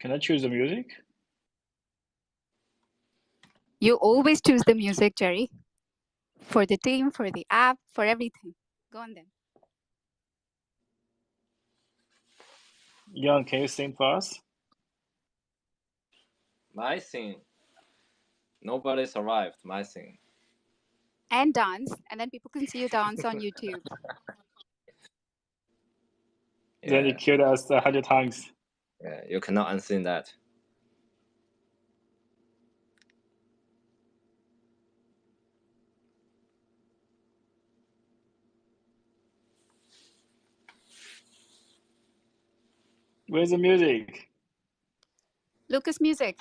Can I choose the music? You always choose the music, Jerry. For the team, for the app, for everything. Go on then. Jiang, can you sing for us? My thing. Nobody survived my thing. And dance, and then people can see you dance on YouTube. Then you killed us 100 times. Yeah, you cannot unsing that. Where's the music? Lucas, music.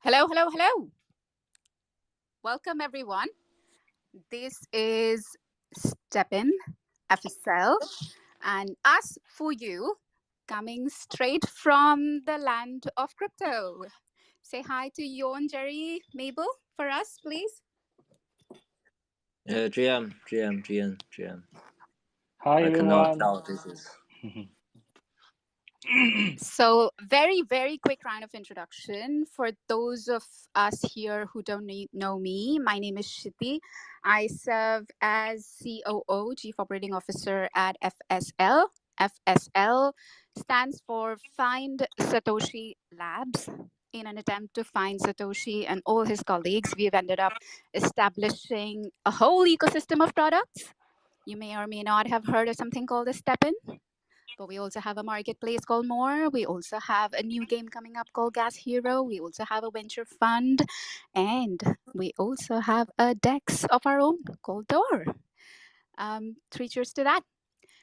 Hello, hello, hello. Welcome, everyone. This is STEPN, FSL, and us for you, coming straight from the land of crypto. Say hi to Yon, Jerry, Mabel for us, please. GM. Hi, I everyone. cannot tell this is. So very, very quick round of introduction. For those of us here who don't know me, my name is Shiti. I serve as COO, Chief Operating Officer at FSL. FSL stands for Find Satoshi Labs. In an attempt to find Satoshi and all his colleagues, we've ended up establishing a whole ecosystem of products. You may or may not have heard of something called a STEPN. But we also have a marketplace called More. We also have a new game coming up called Gas Hero. We also have a venture fund. And we also have a DEX of our own called Door. 3 cheers to that.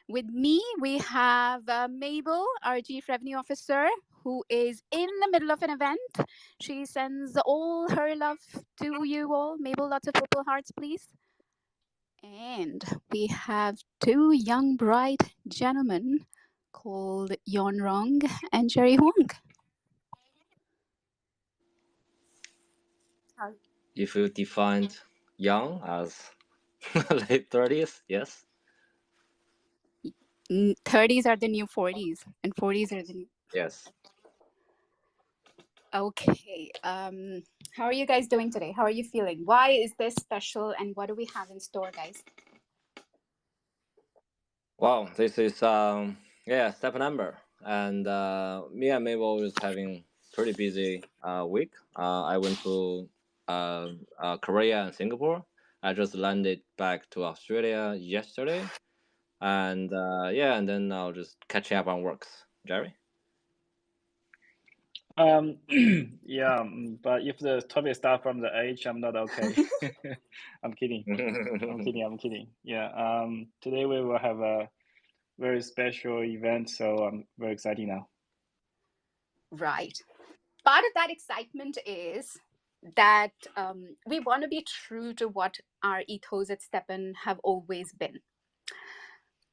With me, we have Mabel, our Chief Revenue Officer, who is in the middle of an event. She sends all her love to you all. Mabel, lots of purple hearts, please. And we have 2 young, bright gentlemen called Rong and Jerry Huang. If you defined young as late 30s, yes. 30s are the new 40s, and 40s are the new... Yes. Okay. How are you guys doing today? How are you feeling? Why is this special, and what do we have in store, guys? Wow, this is step number, and me and Mabel is having pretty busy week. I went to Korea and Singapore. I just landed back to Australia yesterday, and and then I'll just catch up on works. Jerry? Yeah, but if the topic start from the age, I'm not okay. I'm kidding. I'm kidding. Yeah. Today we will have a very special event, so I'm very excited now. Right. Part of that excitement is that we want to be true to what our ethos at STEPN have always been.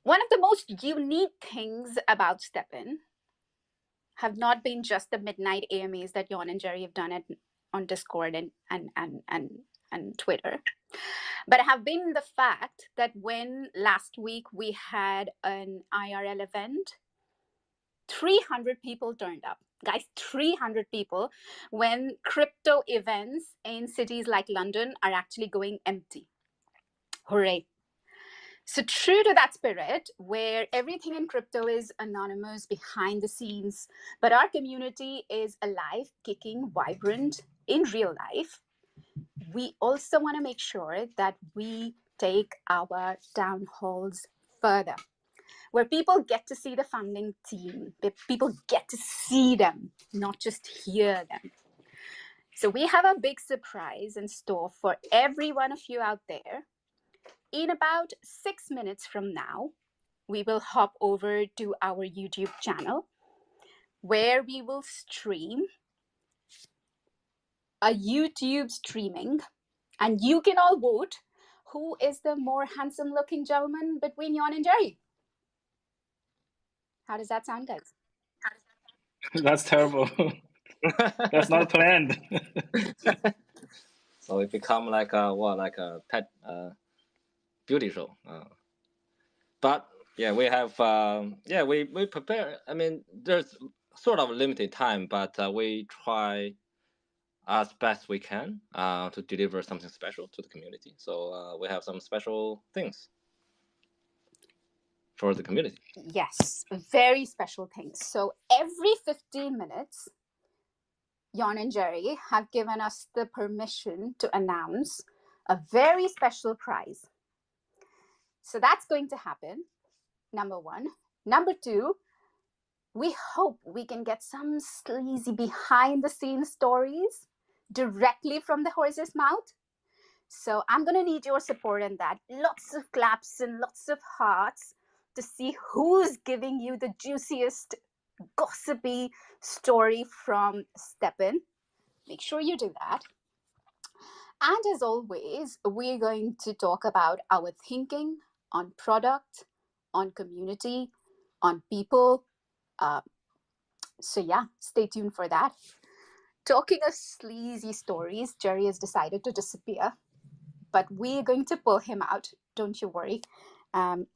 One of the most unique things about STEPN have not been just the midnight AMAs that Jan and Jerry have done on Discord and Twitter, but have been the fact that when last week we had an IRL event, 300 people turned up. Guys, 300 people, when crypto events in cities like London are actually going empty. Hooray. So true to that spirit, where everything in crypto is anonymous behind the scenes, but our community is alive, kicking, vibrant in real life, we also want to make sure that we take our town halls further, where people get to see the funding team, where people get to see them, not just hear them. So we have a big surprise in store for every one of you out there. In about 6 minutes from now, we will hop over to our YouTube channel, where we will stream a YouTube streaming, and you can all vote who is the more handsome looking gentleman between Jan and Jerry. How does that sound, guys? That's terrible. That's not planned. So it become like a pet beauty show. But yeah, we have we prepare. I mean, there's sort of limited time, but we try as best we can to deliver something special to the community. So we have some special things for the community. Yes, very special things. So every 15 minutes, Jan and Jerry have given us the permission to announce a very special prize. So that's going to happen, number one. Number two, we hope we can get some sleazy behind the scenes stories directly from the horse's mouth. So I'm going to need your support in that. Lots of claps and lots of hearts to see who's giving you the juiciest, gossipy story from STEPN. Make sure you do that. And as always, we're going to talk about our thinking on product, on community, on people. So yeah, stay tuned for that. Talking of sleazy stories, Jerry has decided to disappear, but we're going to pull him out. Don't you worry.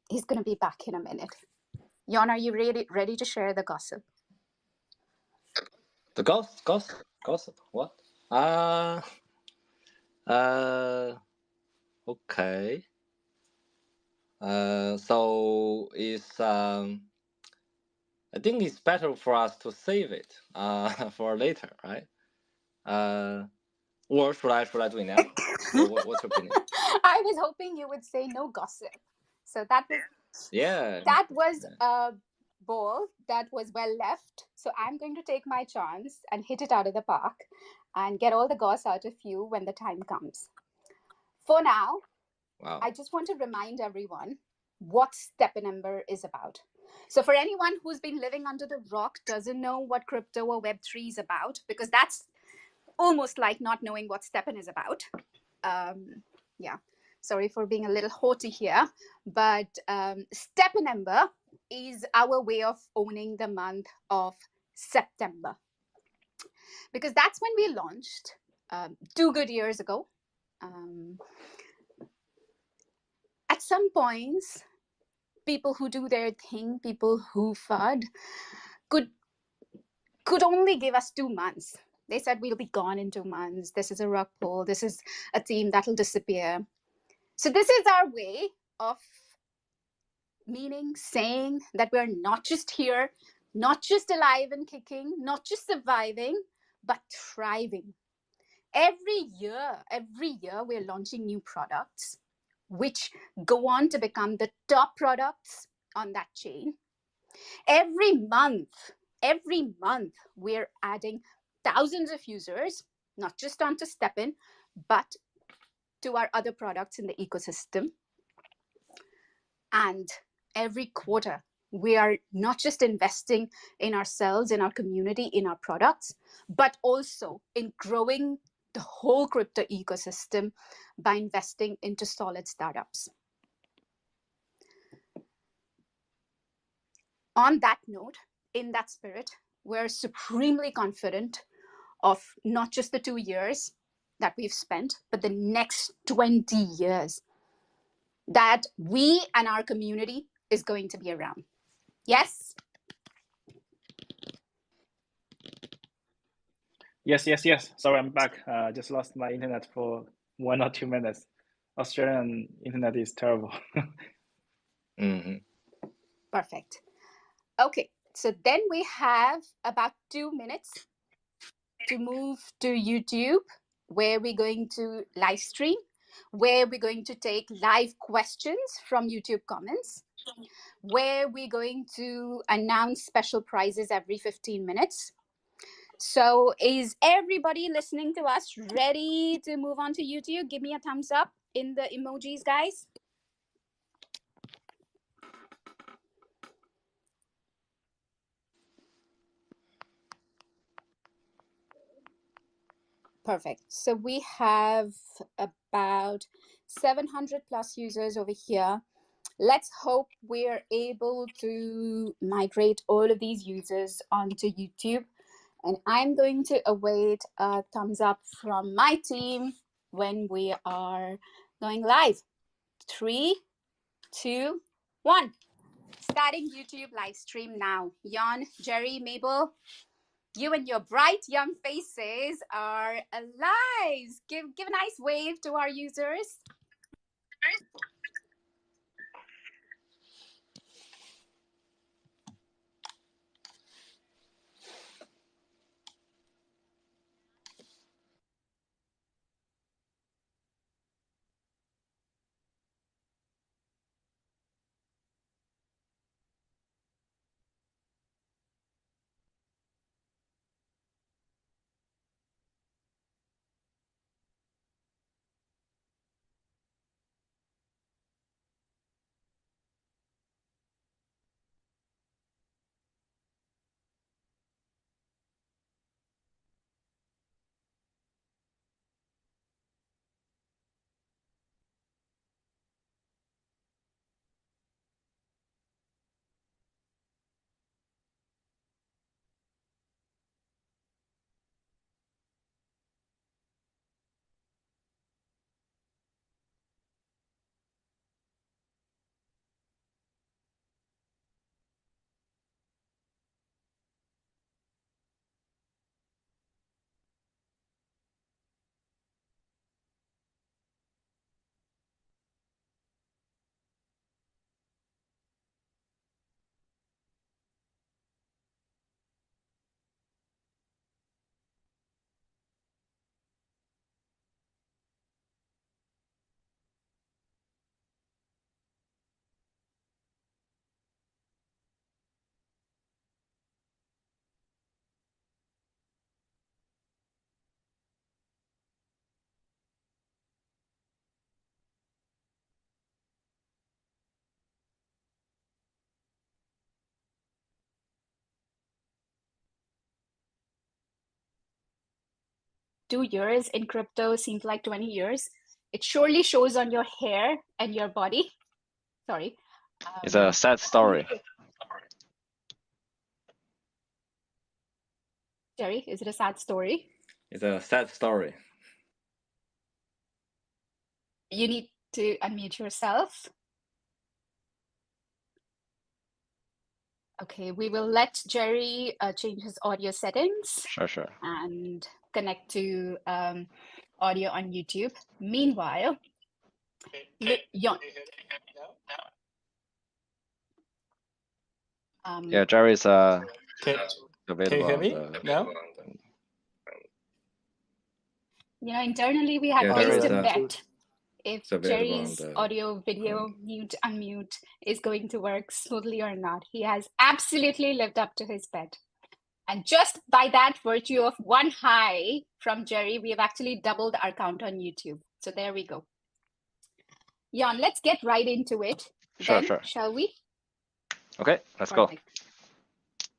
He's going to be back in a minute. Jan, are you ready to share the gossip? The gossip. What? Okay. So it's I think it's better for us to save it for later, right? Or should I do it now? What's your opinion? I was hoping you would say no gossip. So that was a ball that was well left. So I'm going to take my chance and hit it out of the park and get all the goss out of you when the time comes. For now, wow. I just want to remind everyone what STEPN is about. So for anyone who's been living under the rock, doesn't know what crypto or Web3 is about, because that's almost like not knowing what STEPN is about. Yeah, sorry for being a little haughty here, but STEPN is our way of owning the month of September, because that's when we launched 2 good years ago. At some points, people who do their thing, people who FUD, could only give us 2 months. They said we'll be gone in 2 months. This is a rug pull. This is a team that'll disappear. So this is our way of saying that we're not just here, not just alive and kicking, not just surviving, but thriving. Every year, we're launching new products, which go on to become the top products on that chain. Every month, we're adding thousands of users, not just onto STEPN, but to our other products in the ecosystem. And every quarter, we are not just investing in ourselves, in our community, in our products, but also in growing the whole crypto ecosystem by investing into solid startups. On that note, in that spirit, we're supremely confident of not just the 2 years that we've spent, but the next 20 years that we and our community is going to be around. Yes? Yes. Sorry, I'm back. Just lost my internet for 1 or 2 minutes. Australian internet is terrible. Perfect. Okay, so then we have about 2 minutes to move to YouTube, where we're going to live stream, where we're going to take live questions from YouTube comments, where we're going to announce special prizes every 15 minutes. So is everybody listening to us ready to move on to YouTube? Give me a thumbs up in the emojis, guys. Perfect. So we have about 700 plus users over here. Let's hope we're able to migrate all of these users onto YouTube. And I'm going to await a thumbs up from my team when we are going live. 3, 2, 1. Starting YouTube live stream now. Jan, Jerry, Mabel, you and your bright young faces are alive. Give a nice wave to our users. Two years in crypto seems like 20 years. It surely shows on your hair and your body. Sorry. It's a sad story. Jerry, is it a sad story? It's a sad story. You need to unmute yourself. Okay, we will let Jerry change his audio settings Sure. and connect to audio on YouTube. Meanwhile, Yon. Yeah, Jerry's Can available. you hear me now? You know, internally we had Yeah, raised Jerry's a bet if available on Jerry's the- audio, video, mute, unmute is going to work smoothly or not. He has absolutely lived up to his bet. And just by that virtue of one hi from Jerry, we have actually doubled our count on YouTube. So there we go. Jan, let's get right into it. Sure. Shall we? Okay, let's Perfect.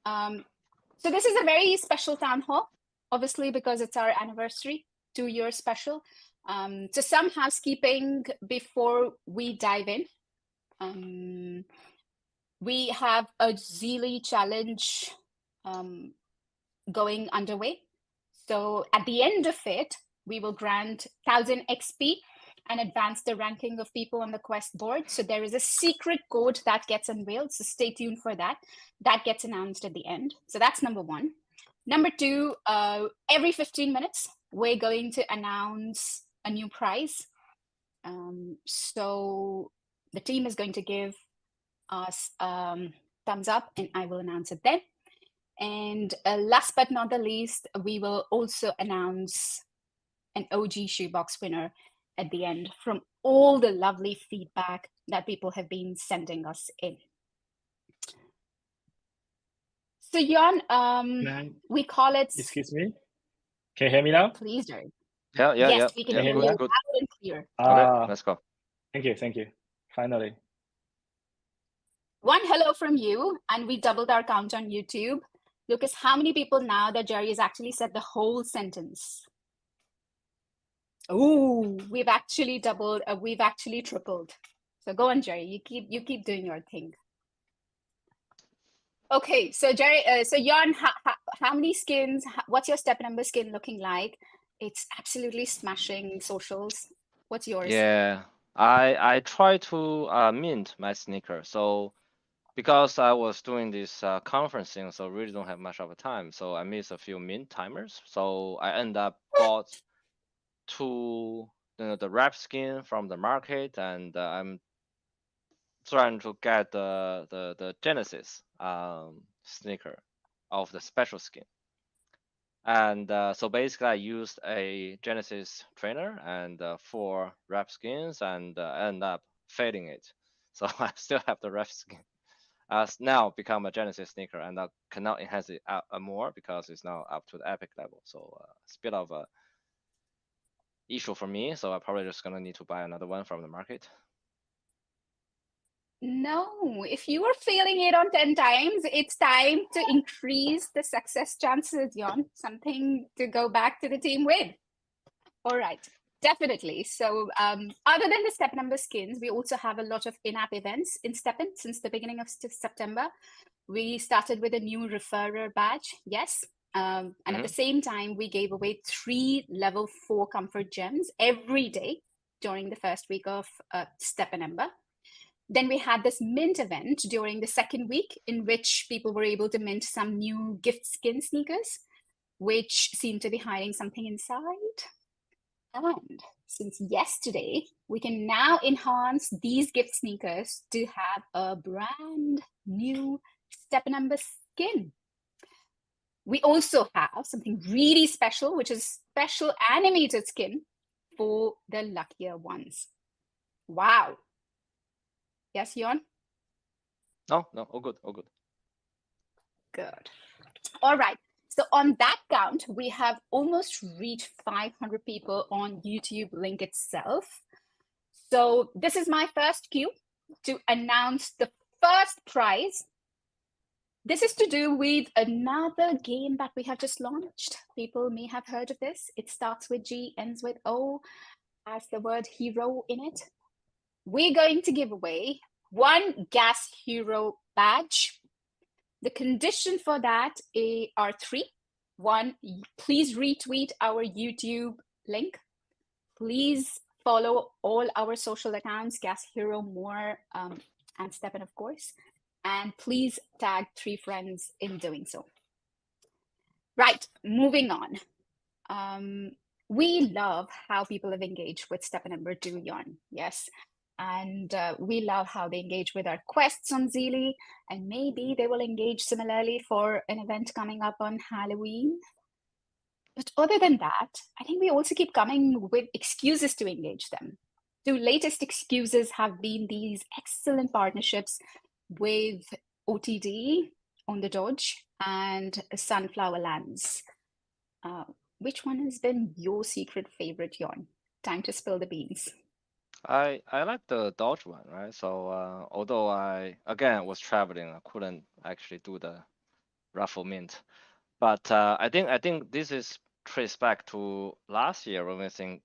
So this is a very special town hall, obviously, because it's our anniversary, 2-year special. So some housekeeping before we dive in. We have a Zeely challenge going underway. So at the end of it, we will grant 1000 XP and advance the ranking of people on the quest board. So there is a secret code that gets unveiled. So stay tuned for that. That gets announced at the end. So that's number one. Number two, every 15 minutes, we're going to announce a new prize. So the team is going to give us thumbs up and I will announce it then. And last but not the least, we will also announce an OG shoebox winner at the end from all the lovely feedback that people have been sending us in. So Jan, we call it... Excuse me? Can you hear me now? Please, Jerry. Yeah. Yes, we can hear you loud Good. and clear. Okay, let's go. Thank you. Finally. One hello from you, and we doubled our count on YouTube. Lucas, how many people now that Jerry has actually said the whole sentence? Oh, we've actually doubled, we've actually tripled. So go on, Jerry, you keep doing your thing. Okay, so Jerry, so Jan, how many skins, what's your step number skin looking like? It's absolutely smashing socials. What's yours? Yeah, I try to mint my sneaker. So because I was doing this conferencing, so really don't have much of a time. So I missed a few mint timers. So I end up bought the wrap skin from the market, and I'm trying to get the Genesis sneaker of the special skin. And so basically I used a Genesis trainer and 4 wrap skins and end up fading it. So I still have the wrap skin. Now become a Genesis sneaker, and I cannot enhance it more because it's now up to the epic level. So it's a bit of a issue for me. So I'm probably just gonna need to buy another one from the market. No, if you were failing it on 10 times, it's time to increase the success chances, Jan. Something to go back to the team with. All right, definitely. So other than the step number skins, we also have a lot of in-app events in STEPN since the beginning of September. We started with a new referrer badge, yes. And at the same time, we gave away 3 level 4 comfort gems every day during the first week of STEPN. Then we had this mint event during the second week in which people were able to mint some new gift skin sneakers, which seemed to be hiding something inside. And since yesterday, we can now enhance these gift sneakers to have a brand new step number skin. We also have something really special, which is special animated skin for the luckier ones. Wow. Yes, Jan? No, all good. Good. All right. So on that count, we have almost reached 500 people on YouTube link itself. So this is my first cue to announce the first prize. This is to do with another game that we have just launched. People may have heard of this. It starts with G, ends with O, has the word hero in it. We're going to give away 1 gas hero badge. The condition for that are 3. 1, please retweet our YouTube link. Please follow all our social accounts, Gas Hero, More, and STEPN, of course. and please tag 3 friends in doing so. Right, moving on. We love how people have engaged with step number 2, Jan. Yes. And we love how they engage with our quests on Zeely, and maybe they will engage similarly for an event coming up on Halloween. But other than that, I think we also keep coming with excuses to engage them. The latest excuses have been these excellent partnerships with OTD, On the Dodge, and Sunflower Lands. Which one has been your secret favorite, Jan? Time to spill the beans. I like the Dodge one, right? So although I again was traveling, I couldn't actually do the raffle mint. But I think this is traced back to last year when we think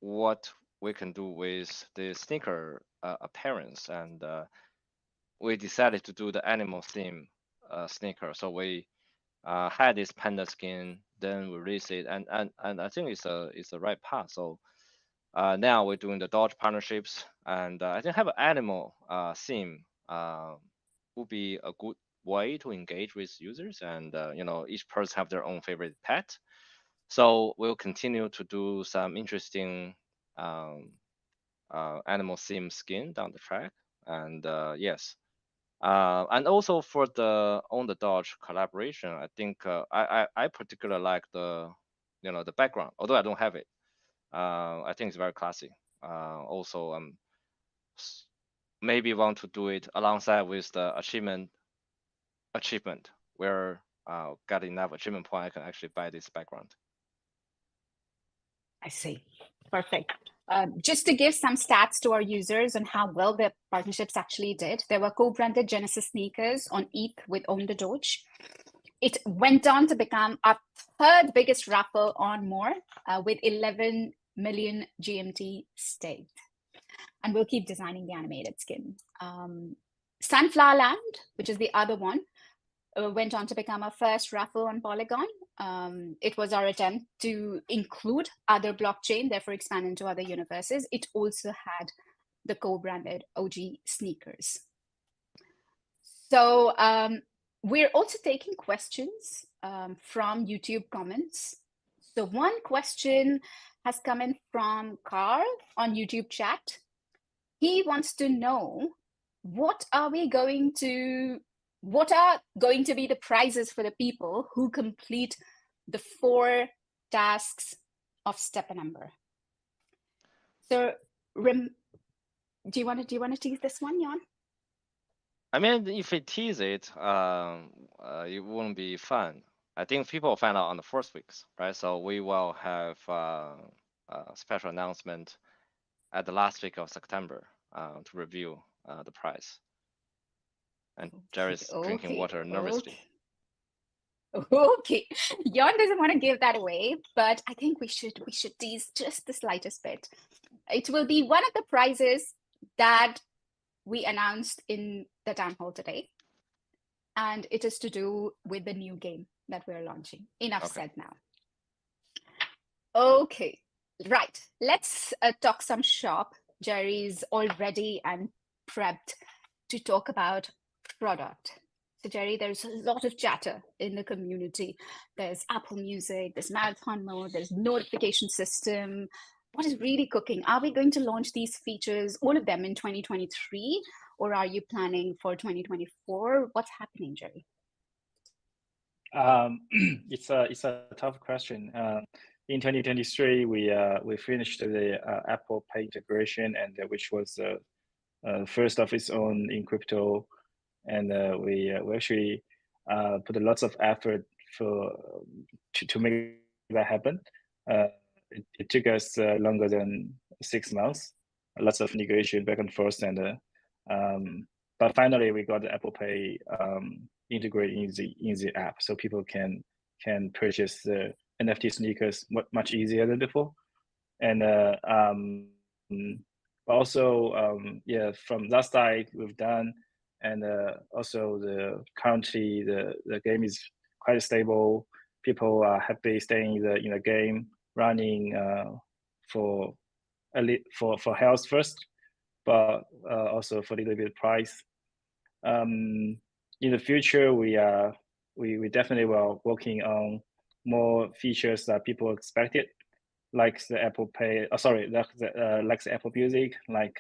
what we can do with the sneaker appearance, and we decided to do the animal theme sneaker. So we had this panda skin, then we released it, and I think it's the right path. So now we're doing the Dodge partnerships, and I think have an animal theme would be a good way to engage with users, and you know, each person have their own favorite pet. So we'll continue to do some interesting animal theme skin down the track, and yes. And also for the On the Dodge collaboration, I think I particularly like the the background, although I don't have it. I think it's very classy. Also, maybe want to do it alongside with the achievement, where got enough achievement point, I can actually buy this background. I see. Perfect. Just to give some stats to our users on how well the partnerships actually did, there were co-branded Genesis sneakers on ETH with On the Doge. It went on to become our 3rd biggest raffle on More with 11 million GMT staked. And we'll keep designing the animated skin. Sunflower Land, which is the other one, went on to become our first raffle on Polygon. It was our attempt to include other blockchain, therefore expand into other universes. It also had the co-branded OG sneakers. So we're also taking questions from YouTube comments. So one question has come in from Carl on YouTube chat. He wants to know, what are going to be the prizes for the people who complete the 4 tasks of step number? So do you want to tease this one, Jan? I mean, if we tease it, it wouldn't be fun. I think people will find out on the first weeks, right? So we will have a special announcement at the last week of September to review the prize. And Jerry's drinking water nervously. Okay, Jan doesn't want to give that away, but I think we should tease just the slightest bit. It will be one of the prizes that we announced in the town hall today, and it is to do with the new game that we're launching. Enough said now. Okay, right. Let's talk some shop. Jerry's all ready and prepped to talk about product. So Jerry, there's a lot of chatter in the community. There's Apple Music, there's marathon mode, there's notification system. What is really cooking? Are we going to launch these features, all of them, in 2023, or are you planning for 2024? What's happening, Jerry? It's a tough question. In 2023, we finished the Apple Pay integration, and which was first of its own in crypto, and we actually put lots of effort to make that happen. It took us longer than 6 months, lots of negotiation back and forth, and but finally we got the Apple Pay integrated in the app, so people can purchase the NFT sneakers much easier than before. And also yeah, from that side we've done, and also currently the game is quite stable. People are happy staying in the game, running for health first, but also for a little bit price. in the future, we definitely will working on more features that people expected, like the Apple Pay. Like the Apple Music, like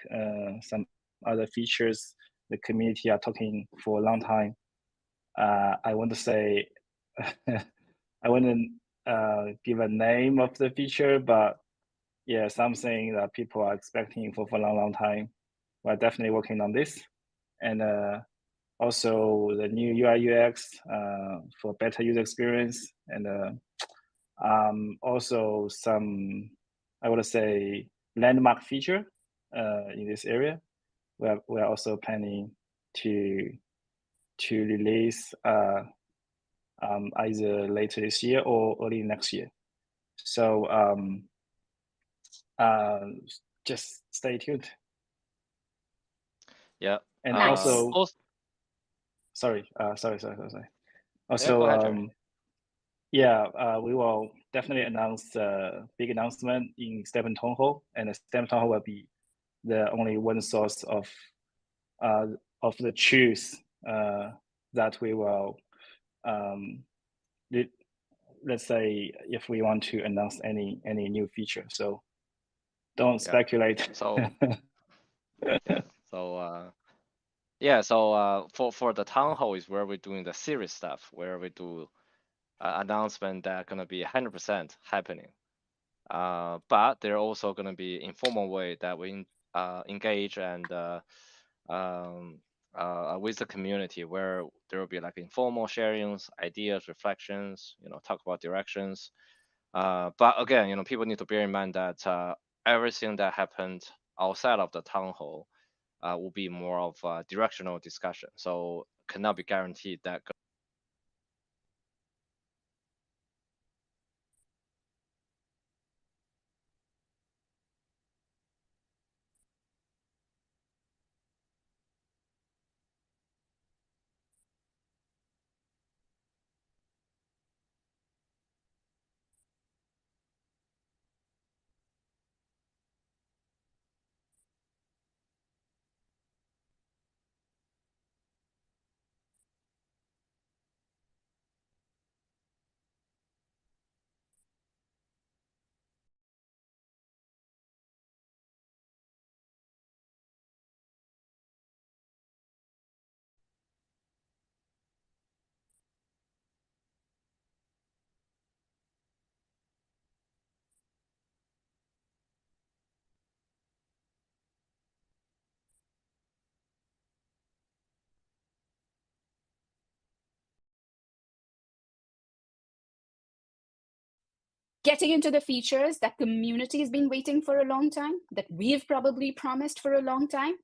some other features the community are talking for a long time. I want to say, I wouldn't give a name of the feature, but yeah, something that people are expecting for a long time. We're definitely working on this, and also the new UI UX for better user experience, and also some, I would say, landmark feature in this area. We're also planning to release either later this year or early next year. So just stay tuned. Yeah. And Nice. also, sorry. Also, go ahead, Jerry. We will definitely announce a big announcement in STEPN Town Hall, and the STEPN Town Hall will be the only one source of the truth that we will let's say if we want to announce any new feature. So don't speculate. So so for the town hall is where we're doing the serious stuff, where we do announcement that gonna be 100% happening. But there are also gonna be informal way that we engage and with the community, where there will be like informal sharings, ideas, reflections, talk about directions. But again, people need to bear in mind that everything that happened outside of the town hall will be more of a directional discussion. So cannot be guaranteed that. Getting into the features that community has been waiting for a long time, that we've probably promised for a long time.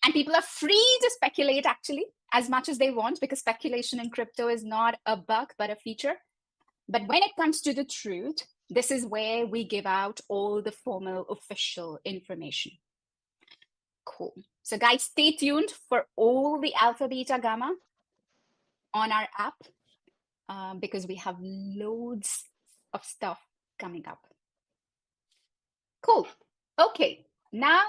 And people are free to speculate, actually, as much as they want, because speculation in crypto is not a bug, but a feature. But when it comes to the truth, this is where we give out all the formal official information. Cool. So guys, stay tuned for all the alpha, beta, gamma on our app, because we have loads of stuff coming up. Cool. Okay. Now,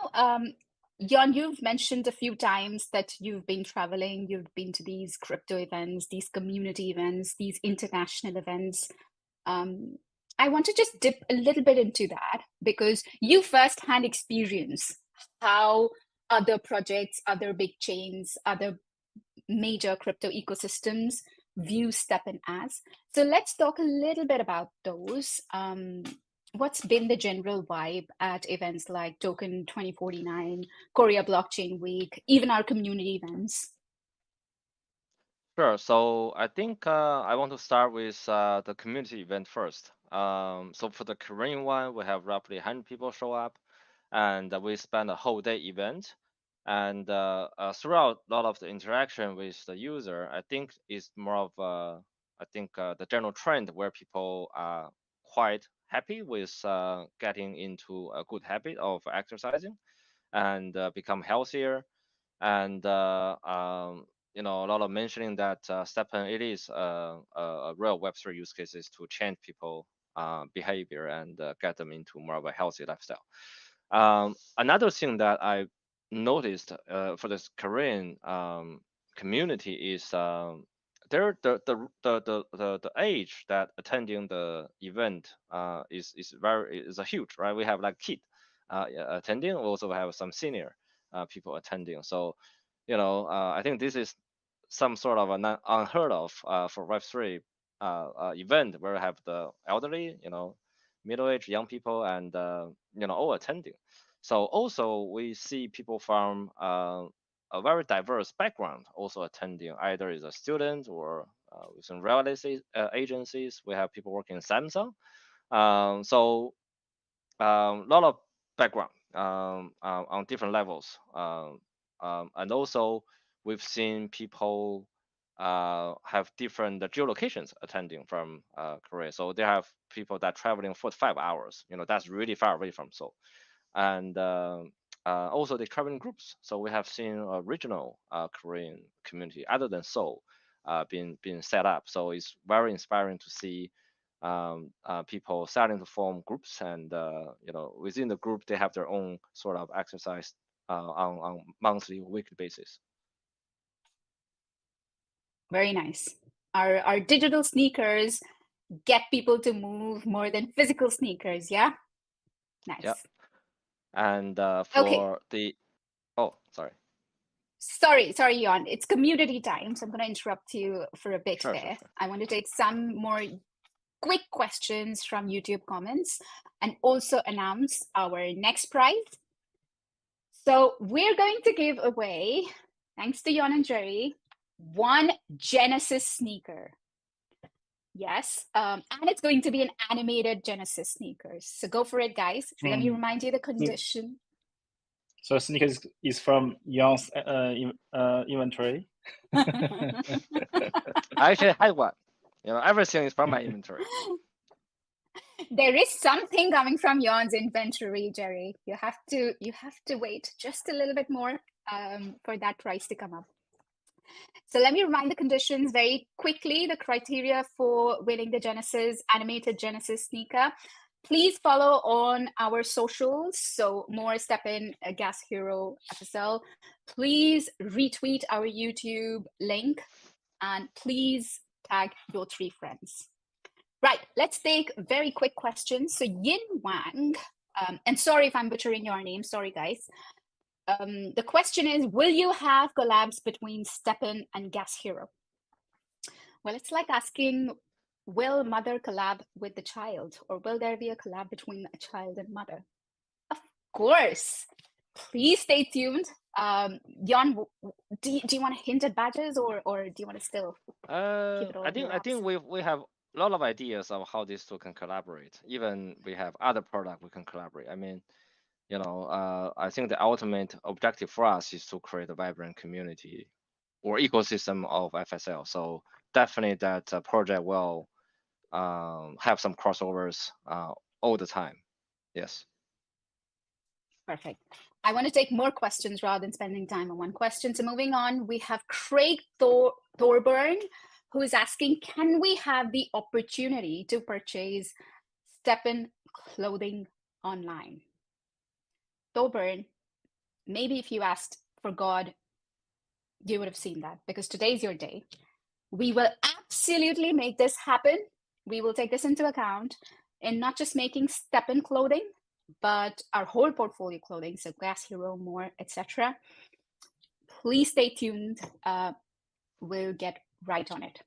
Jan, you've mentioned a few times that you've been traveling, you've been to these crypto events, these community events, these international events. I want to just dip a little bit into that because you firsthand experience how other projects, other big chains, other major crypto ecosystems view STEPN as. So let's talk a little bit about those. What's been the general vibe at events like Token 2049, Korea Blockchain Week, even our community events? Sure. So I think I want to start with the community event first. So for the Korean one, we have roughly 100 people show up, and we spend a whole day event. And throughout a lot of the interaction with the user, I think is more of the general trend where people are quite happy with getting into a good habit of exercising and become healthier. And a lot of mentioning that STEPN, it is a real Web3 use cases to change people behavior and get them into more of a healthy lifestyle. Another thing that I noticed for this Korean community is the age that attending the event is a huge, right? We have like kid attending, we also have some senior people attending. So I think this is some sort of an unheard of for Web3 event where we have the elderly, middle-aged, young people, and all attending. So also we see people from a very diverse background also attending, either as a student or within real estate agencies. We have people working in Samsung. So a lot of background on different levels. And also we've seen people have different geolocations attending from Korea. So they have people that traveling 45 hours. That's really far away from Seoul. And also the traveling groups. So we have seen a regional Korean community other than Seoul being set up. So it's very inspiring to see people starting to form groups, and within the group they have their own sort of exercise on monthly, weekly basis. Very nice. Our digital sneakers get people to move more than physical sneakers. Yeah. Nice. Yep. And for the sorry, Jan, it's community time, so I'm going to interrupt you for a bit there. Sure. I want to take some more quick questions from YouTube comments and also announce our next prize. So we're going to give away, thanks to Jan and Jerry, one Genesis sneaker. Yes, and it's going to be an animated Genesis sneakers. So go for it, guys. Let me remind you the condition. So sneakers is from Yang's inventory. I actually had one. Everything is from my inventory. There is something coming from Jan's inventory, Jerry. You have to wait just a little bit more for that price to come up. So let me remind the conditions very quickly, the criteria for winning the Genesis, animated Genesis sneaker. Please follow on our socials, so more STEPN, Gas Hero, FSL. Please retweet our YouTube link, and please tag your 3 friends. Right, let's take very quick questions. So Yin Wang, and sorry if I'm butchering your name, sorry guys. The question is, will you have collabs between STEPN and Gas Hero? Well, it's like asking, will mother collab with the child, or will there be a collab between a child and mother? Of course. Please stay tuned. Jan, do you want to hint at badges, or do you want to still keep it all? I think we have a lot of ideas of how these two can collaborate. Even we have other product we can collaborate. I mean, I think the ultimate objective for us is to create a vibrant community or ecosystem of FSL. So definitely that project will have some crossovers all the time. Yes. Perfect. I want to take more questions rather than spending time on one question. So moving on, we have Craig Thorburn, who is asking, can we have the opportunity to purchase STEPN clothing online? Thorburn, maybe if you asked for God, you would have seen that, because today's your day. We will absolutely make this happen. We will take this into account in not just making STEPN clothing, but our whole portfolio clothing, so Gas Hero, more, etc. Please stay tuned. We'll get right on it.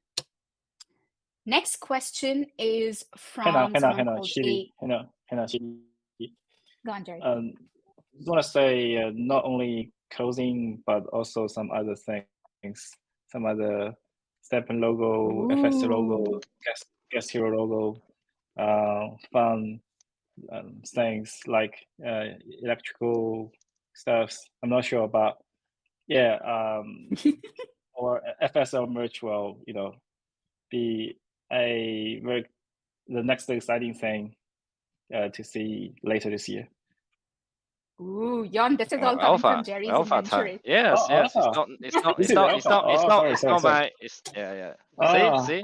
Next question is from someone called Go on, Jerry. I just want to say not only clothing, but also some other things, some other STEPN logo, FSL logo, Gas Hero logo, fun things like electrical stuffs. I'm not sure about, or FSL merch will, be the next exciting thing to see later this year. Ooh, Jan, this is all coming from Jerry's inventory. Yes, yes. It's not my. See,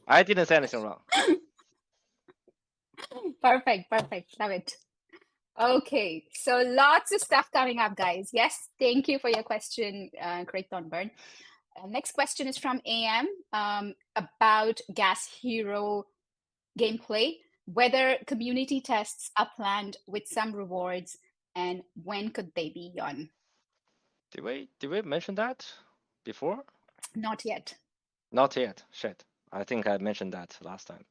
I didn't say anything wrong. Perfect, love it. Okay, so lots of stuff coming up, guys. Yes, thank you for your question, Craig Thornburn. Next question is from AM about Gas Hero gameplay, whether community tests are planned with some rewards and when could they be on? Did we mention that before? Not yet. Not yet. Shit. I think I mentioned that last time.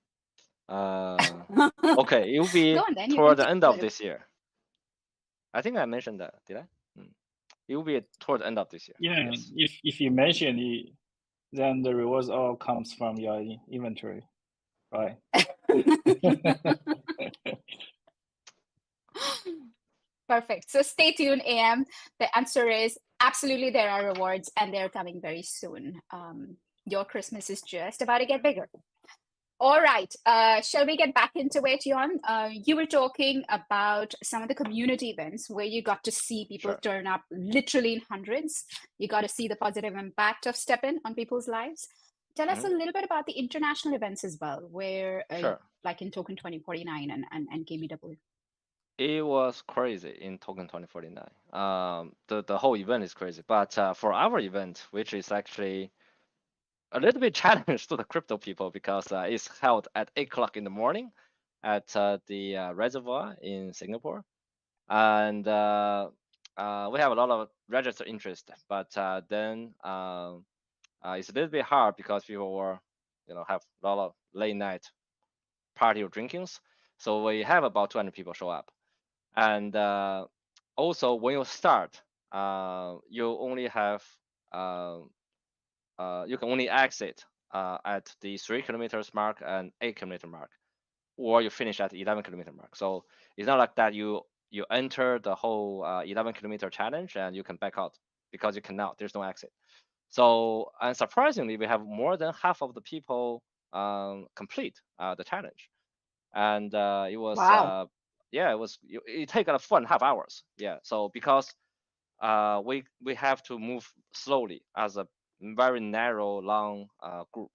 Okay, it will be Go on then, you toward can the end take of it. this year. I think I mentioned that. Did I? It will be toward the end of this year. Yeah, Yes. if you mention it, then the rewards all comes from your inventory, right? Perfect. So stay tuned, AM. The answer is absolutely there are rewards and they're coming very soon. Your Christmas is just about to get bigger. All right. Shall we get back into it, Jiang? You were talking about some of the community events where you got to see people Sure. turn up literally in hundreds. You got to see the positive impact of STEPN on people's lives. Tell us a little bit about the international events as well, where Sure. like in Token 2049 and KBW. It was crazy in Token 2049. The whole event is crazy, but for our event, which is actually a little bit challenged to the crypto people because it's held at 8 o'clock in the morning at the reservoir in Singapore, and we have a lot of registered interest, but then it's a little bit hard because people were, have a lot of late night party or drinkings, so we have about 200 people show up, and also when you start, you only have you can only exit at the 3 kilometers mark and 8 kilometer mark, or you finish at 11 kilometer mark. So it's not like that you enter the whole 11 kilometer challenge and you can back out, because you cannot. There's no exit. So, and surprisingly, we have more than half of the people complete the challenge, and it was Wow. yeah, it take 4.5 hours. Yeah, so because we have to move slowly as a very narrow, long group.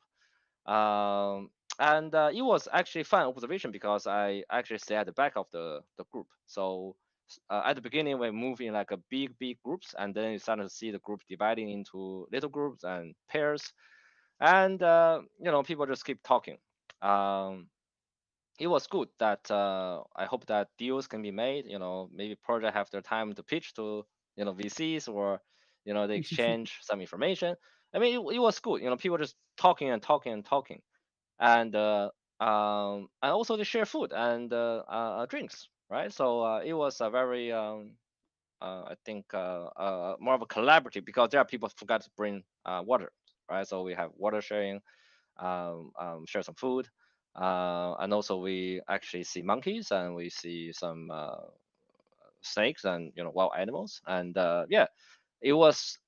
And it was actually fun observation because I actually stay at the back of the group. So at the beginning, we move in like a big groups, and then you start to see the group dividing into little groups and pairs, and people just keep talking. It was good that I hope that deals can be made. Maybe project have their time to pitch to VCs, or they exchange some information. I mean, it was good. People just talking and talking and talking, and also they share food and drinks, right? So it was a very I think more of a collaborative, because there are people forgot to bring water, right? So we have water sharing, share some food. And also we actually see monkeys, and we see some snakes and wild animals, and yeah, it was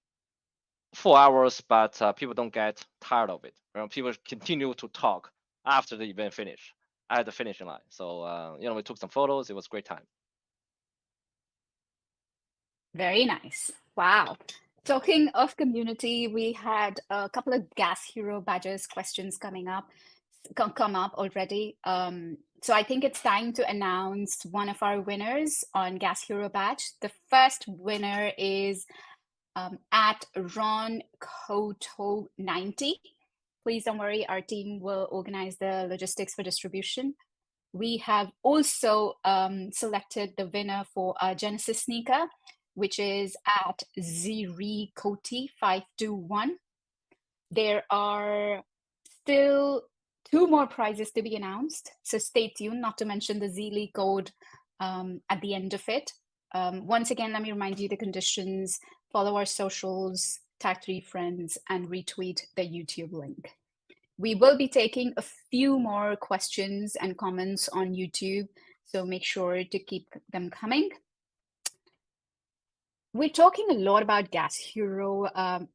4 hours, but people don't get tired of it. People continue to talk after the event finish at the finishing line. So we took some photos. It was a great time. Very nice. Wow. Talking of community, we had a couple of Gas Hero badges questions come up already. So I think it's time to announce one of our winners on Gas Hero badge. The first winner is at Ron Koto 90. Please don't worry, our team will organize the logistics for distribution. We have also selected the winner for our Genesis sneaker, which is at ZRECOTI521. There are still 2 more prizes to be announced, so stay tuned, not to mention the ZLE code at the end of it. Once again, let me remind you the conditions. Follow our socials, tag 3 friends, and retweet the YouTube link. We will be taking a few more questions and comments on YouTube, so make sure to keep them coming. We're talking a lot about Gas Hero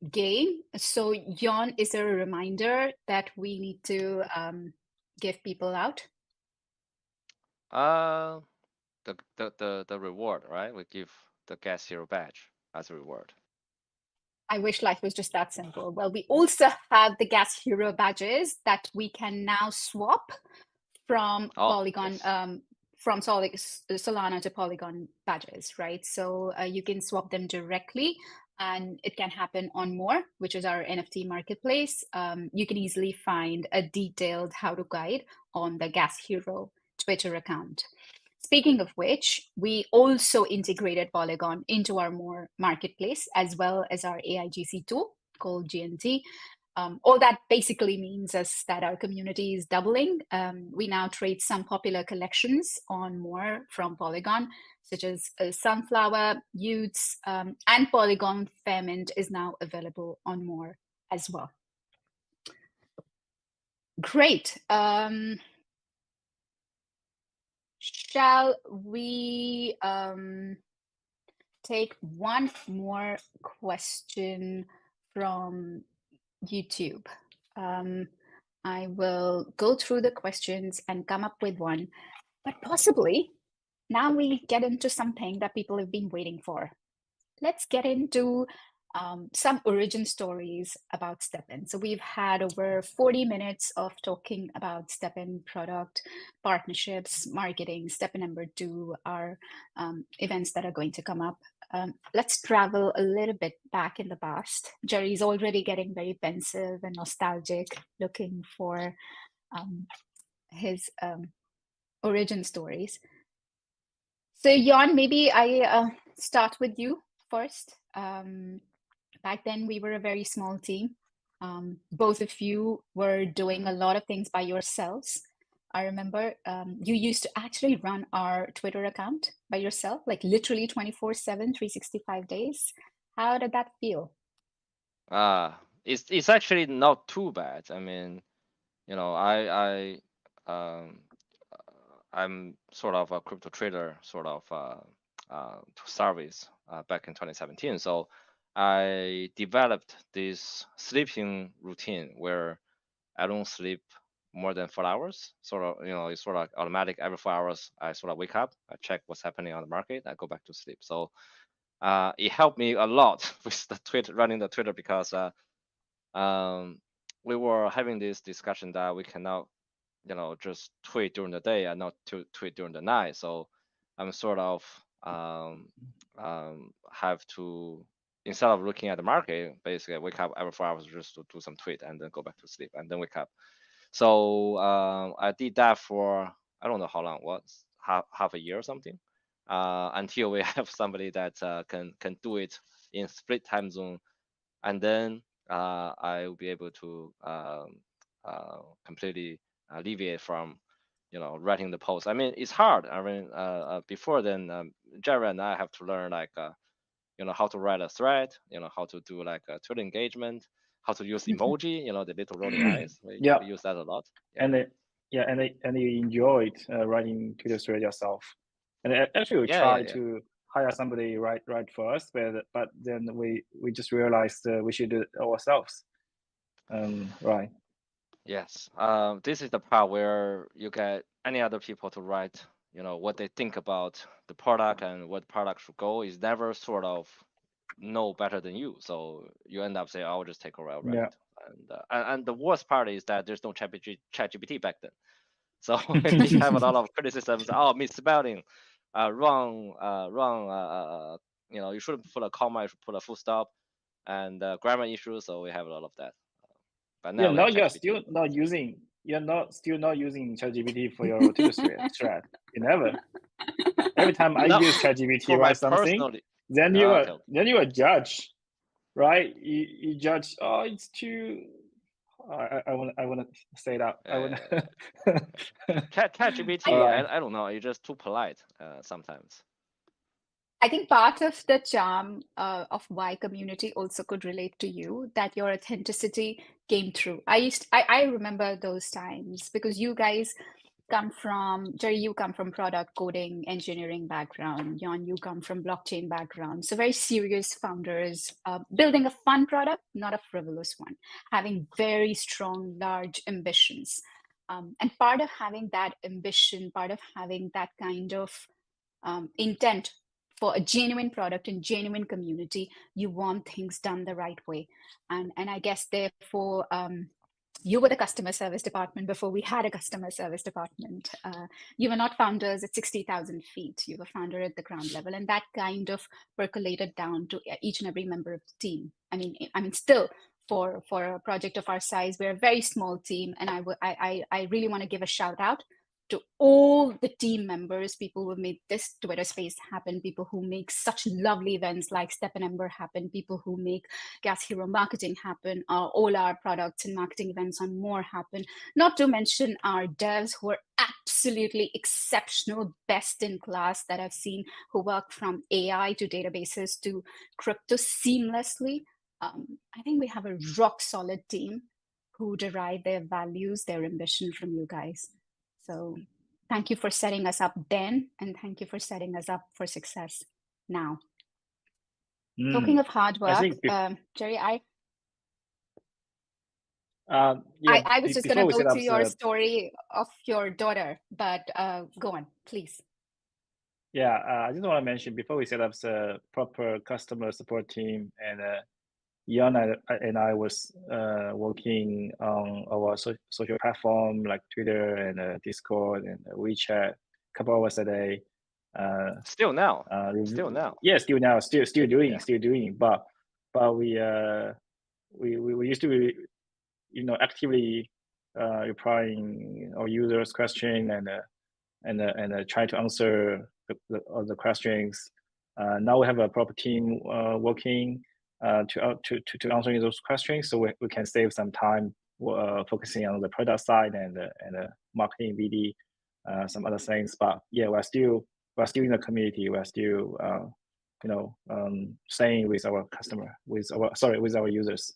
game. So Jan, is there a reminder that we need to give people out? The reward, right? We give the Gas Hero badge as a reward. I wish life was just that simple. Well, we also have the Gas Hero badges that we can now swap from Polygon, yes. from Solana to Polygon badges, right? So you can swap them directly And it can happen on More, which is our NFT marketplace. You can easily find a detailed how-to guide on the Gas Hero Twitter account. Speaking of which, we also integrated Polygon into our More marketplace, as well as our AIGC tool called GNT. All that basically means is that our community is doubling. We now trade some popular collections on More from Polygon, such as Sunflower, Utes, and Polygon Fairmint is now available on More as well. Great. Shall we take one more question from YouTube? I will go through the questions and come up with one, but possibly now we get into something that people have been waiting for. Let's get into some origin stories about STEPN. So we've had over 40 minutes of talking about STEPN product, partnerships, marketing. STEPN number 2 are events that are going to come up. Let's travel a little bit back in the past. Jerry's already getting very pensive and nostalgic, looking for his origin stories. So Jan, maybe I start with you first. Back then, we were a very small team. Both of you were doing a lot of things by yourselves. I remember you used to actually run our Twitter account by yourself, like literally 24/7, 365 days. How did that feel? It's actually not too bad. I mean, you know, I'm sort of a crypto trader, sort of to service back in 2017. So I developed this sleeping routine where I don't sleep more than 4 hours. Sort of, you know, it's sort of automatic. Every 4 hours, I sort of wake up, I check what's happening on the market, I go back to sleep. So it helped me a lot with the Twitter, running the Twitter, because we were having this discussion that we cannot, you know, just tweet during the day and not to tweet during the night. So I'm sort of have to, instead of looking at the market, basically wake up every 4 hours just to do some tweet and then go back to sleep and then wake up. So I did that for, I don't know how long, what, half a year or something, until we have somebody that can do it in split time zone, and then I will be able to completely alleviate from, you know, writing the post. I mean, it's hard. I mean, before then, Jerry and I have to learn, like, you know, how to write a thread, you know, how to do like a Twitter engagement, how to use emoji, you know, the little rolling eyes. We use that a lot. Yeah. And you enjoyed writing Twitter thread yourself. And actually, we tried to hire somebody right first, but then we just realized we should do it ourselves. Right. Yes. This is the part where you get any other people to write, you know, what they think about the product and what product should go. Is never sort of know better than you. So you end up saying, I'll just take over, I'll write. Yeah. And the worst part is that there's no ChatGPT back then. So we have a lot of criticisms. Oh, misspelling, wrong, you know, you shouldn't put a comma, you should put a full stop, and grammar issues. So we have a lot of that. But now you're still not using ChatGPT for your Twitter thread. You never. Every time I use ChatGPT write something, then you are judge, right? You judge. Oh, it's too. I want to say that. I want. ChatGPT. I don't know. You're just too polite sometimes. I think part of the charm of why community also could relate to you, that your authenticity came through. I remember those times because you guys come from, Jerry, you come from product coding, engineering background. Jan, you come from blockchain background. So very serious founders, building a fun product, not a frivolous one, having very strong, large ambitions. And part of having that ambition, part of having that kind of intent for a genuine product and genuine community, you want things done the right way. And I guess therefore, You were the customer service department before we had a customer service department. You were not founders at 60,000 feet. You were founder at the ground level, and that kind of percolated down to each and every member of the team. I mean, still for a project of our size, we're a very small team, and I really want to give a shout out to all the team members, people who made this Twitter space happen, people who make such lovely events like STEPN happen, people who make Gas Hero marketing happen, all our products and marketing events and more happen, not to mention our devs who are absolutely exceptional, best in class that I've seen, who work from AI to databases to crypto seamlessly. I think we have a rock solid team who derive their values, their ambition from you guys. So thank you for setting us up then, and thank you for setting us up for success now. Talking of hard work, Jerry, I was just going to go to your story of your daughter, but go on, please. Yeah, I just want to mention before we set up the proper customer support team, and Jiang and I was working on our social platform like Twitter and Discord and WeChat a couple hours a day. Still now. Yeah, still now, still doing. But we used to be, actively replying our users' question and try to answer the questions. Now we have a proper team working to answering those questions, so we can save some time focusing on the product side and marketing, BD, some other things. But yeah, we're still in the community. We're still staying with our with our users.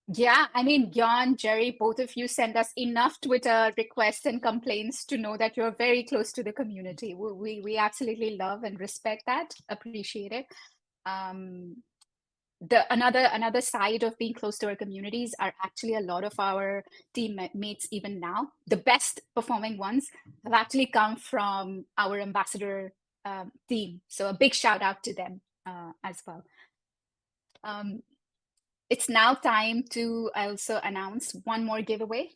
Yeah, I mean, Jiang, Jerry, both of you send us enough Twitter requests and complaints to know that you're very close to the community. We absolutely love and respect that, appreciate it. Another side of being close to our communities are actually a lot of our teammates even now. The best performing ones have actually come from our ambassador team. So a big shout out to them as well. It's now time to also announce one more giveaway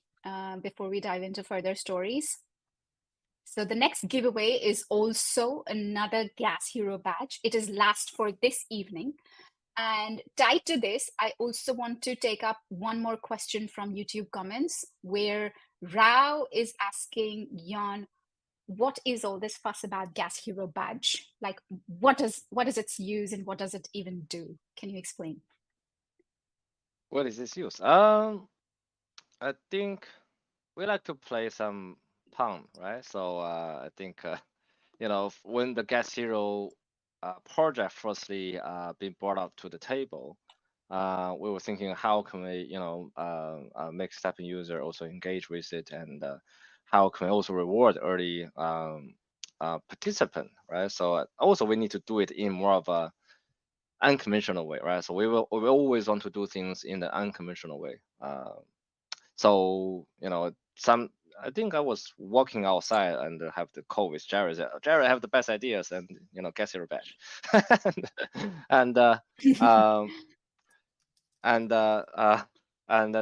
before we dive into further stories. So the next giveaway is also another Gas Hero badge. It is last for this evening. And tied to this, I also want to take up one more question from YouTube comments where Rao is asking Jiang, what is all this fuss about Gas Hero badge? Like, what is its use and what does it even do? Can you explain? What is its use? I think we like to play some pun, right? So I think when the Gas Hero project firstly being brought up to the table, we were thinking how can we make STEPN user also engage with it, and how can we also reward early participant, right? So also we need to do it in more of a unconventional way, right? So we always want to do things in the unconventional way. So I think I was walking outside and have the call with Jerry. Jerry, have the best ideas, and Gas Hero badge. and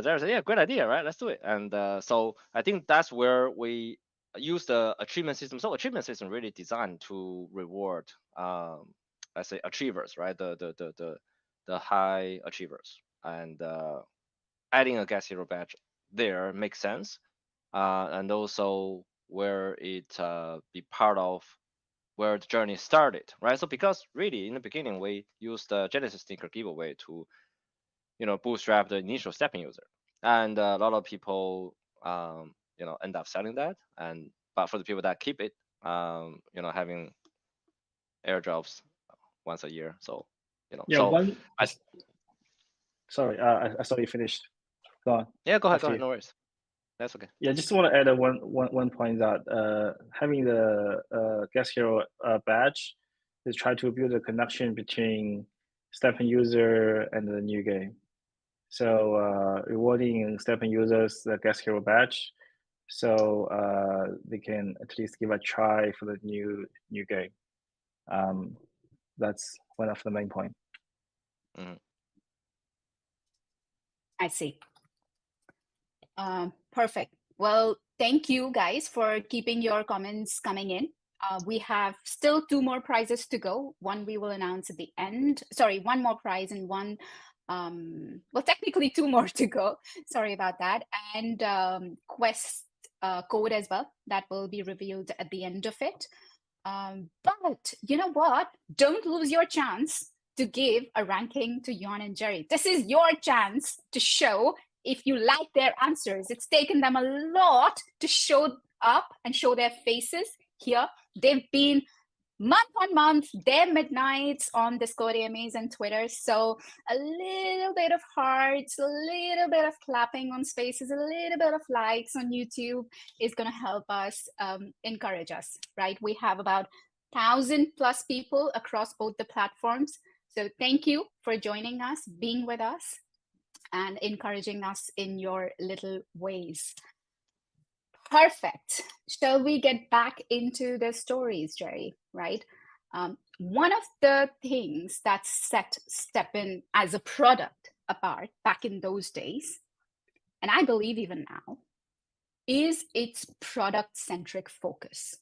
Jerry said, yeah, great idea, right? Let's do it. And so I think that's where we use the achievement system. So achievement system really designed to reward let's say achievers, right? The high achievers, and adding a Gas Hero badge there makes sense, and also where it be part of where the journey started, right? So because really in the beginning we used the Genesis sticker giveaway to bootstrap the initial STEPN user, and a lot of people end up selling that, but for the people that keep it, having airdrops once a year. So Sorry, I saw you finished. Go on. Yeah, go ahead. No worries. That's okay. Yeah, just want to add one point that having the Gas Hero badge is try to build a connection between STEPN user and the new game. So rewarding STEPN users the Gas Hero badge, so they can at least give a try for the new game. That's one of the main points. I see. Perfect. Well, thank you guys for keeping your comments coming in. We have still 2 more prizes to go. One we will announce at the end. Sorry, 1 more prize and 1, well, technically 2 more to go. Sorry about that. And quest code as well that will be revealed at the end of it. But you know what? Don't lose your chance to give a ranking to Jan and Jerry. This is your chance to show if you like their answers. It's taken them a lot to show up and show their faces here. They've been month on month, their midnights on Discord AMAs and Twitter. So a little bit of hearts, a little bit of clapping on spaces, a little bit of likes on YouTube is going to help us encourage us, right? We have about 1,000+ people across both the platforms. So thank you for joining us, being with us, and encouraging us in your little ways. Perfect. Shall we get back into the stories, Jerry? Right. One of the things that set STEPN as a product apart back in those days, and I believe even now, is its product-centric focus.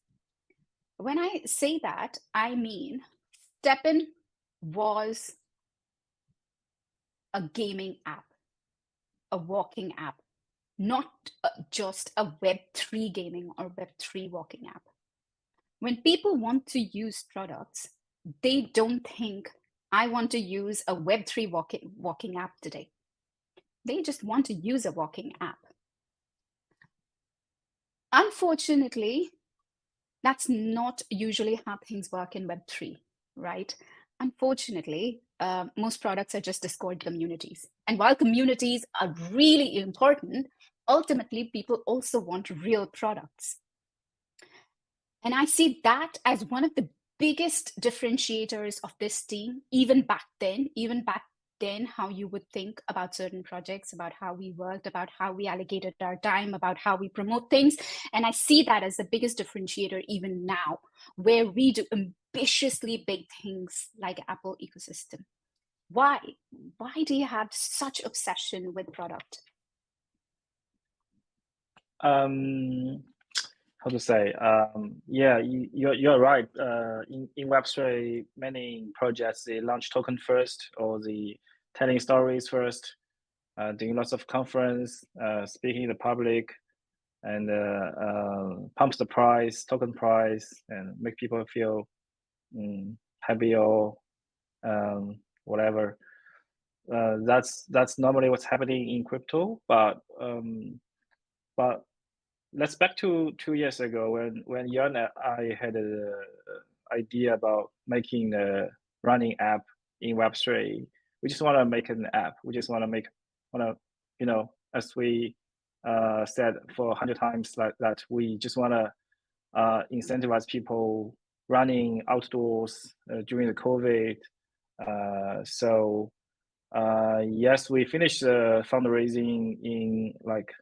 When I say that, I mean STEPN was a gaming app, a walking app, not just a Web3 gaming or Web3 walking app. When people want to use products, they don't think, I want to use a Web3 walking app today. They just want to use a walking app. Unfortunately, that's not usually how things work in Web3, right? Unfortunately, most products are just Discord communities. And while communities are really important, ultimately, people also want real products. And I see that as one of the biggest differentiators of this team, even back then, how you would think about certain projects, about how we worked, about how we allocated our time, about how we promote things. And I see that as the biggest differentiator even now, where we do ambitiously big things like Apple ecosystem. Why? Why do you have such obsession with product? How to say? Yeah, you're right. In Web3, many projects, they launch token first, or the telling stories first, doing lots of conference, speaking to the public, and pumps the price, token price, and make people feel happy or whatever. That's normally what's happening in crypto, but let's back to 2 years ago when Jan and I had an idea about making a running app in Web3. We just want to make an app. We just want to, you know, as we said for 100 times, like that, we just want to incentivize people running outdoors during the COVID. So yes, we finished the fundraising in like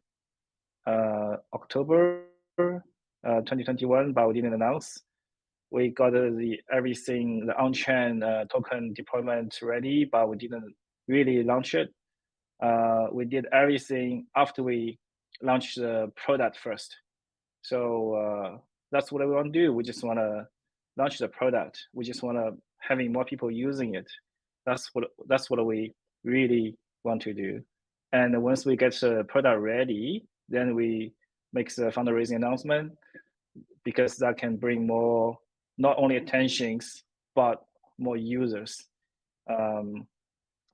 October 2021, but we didn't announce. We got everything, the on-chain token deployment ready, but we didn't really launch it. We did everything after we launched the product first. So that's what we want to do. We just want to launch the product. We just want to having more people using it. That's what we really want to do. And once we get the product ready, then we make the fundraising announcement, because that can bring more, not only attentions, but more users.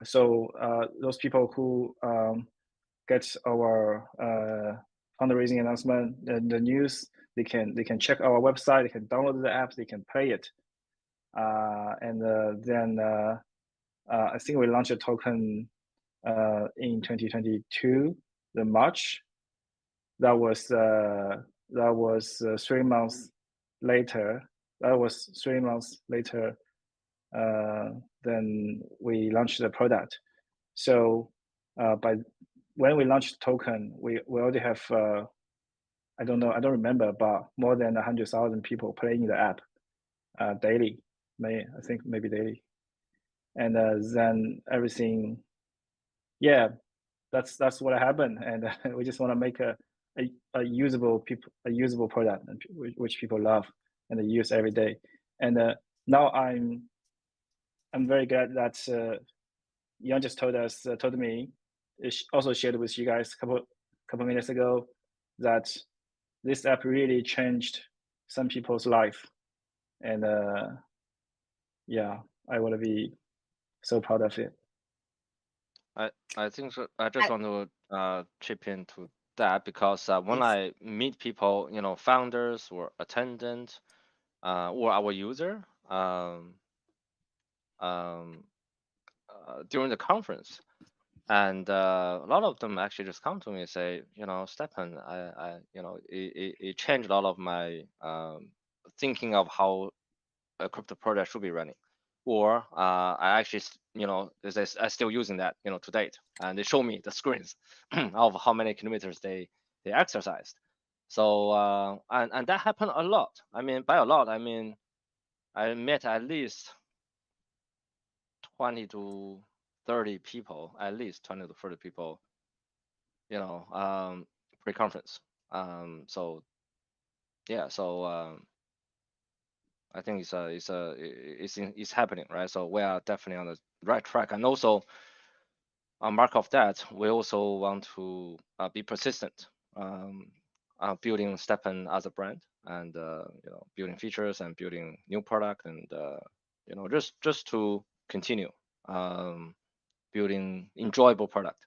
So those people who get our fundraising announcement, the news, they can check our website, they can download the app, they can play it. And then I think we launched a token in 2022, the March. That was 3 months later. That was 3 months later than we launched the product. So by when we launched the token, we already have I don't remember, but more than 100,000 people playing the app daily. I think maybe daily. And then everything, yeah, that's what happened, and we just want to make a usable product which people love and they use every day. And now I'm very glad that Yang just told me, also shared with you guys a couple minutes ago, that this app really changed some people's life. And yeah, I want to be so proud of it. I think so. I just want to chip into that, because when I meet people, you know, founders or attendants, or our user, during the conference, and a lot of them actually just come to me and say, you know, STEPN, you know, it changed a lot of my thinking of how a crypto project should be running. Or I actually, you know, I'm still using that, you know, to date, and they show me the screens of how many kilometers they exercised. So and that happened a lot. I mean, by a lot, I mean I met at least 20 to 30 people, at least 20 to 30 people, you know, pre-conference. So yeah, so I think it's happening, right? So we are definitely on the right track. And also, on mark of that, we also want to be persistent, building STEPN as a brand, and you know, building features and building new product, and you know, just to continue building enjoyable product.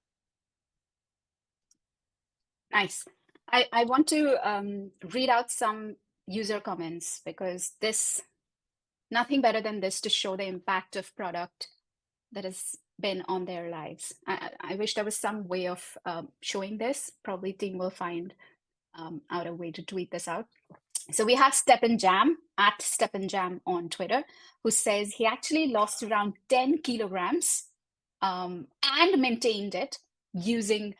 Nice. I want to read out some user comments, because nothing better than this to show the impact of product that has been on their lives. I wish there was some way of showing this. Probably team will find out a way to tweet this out. So we have STEPN Jam, at STEPN Jam on Twitter, who says he actually lost around 10 kilograms and maintained it using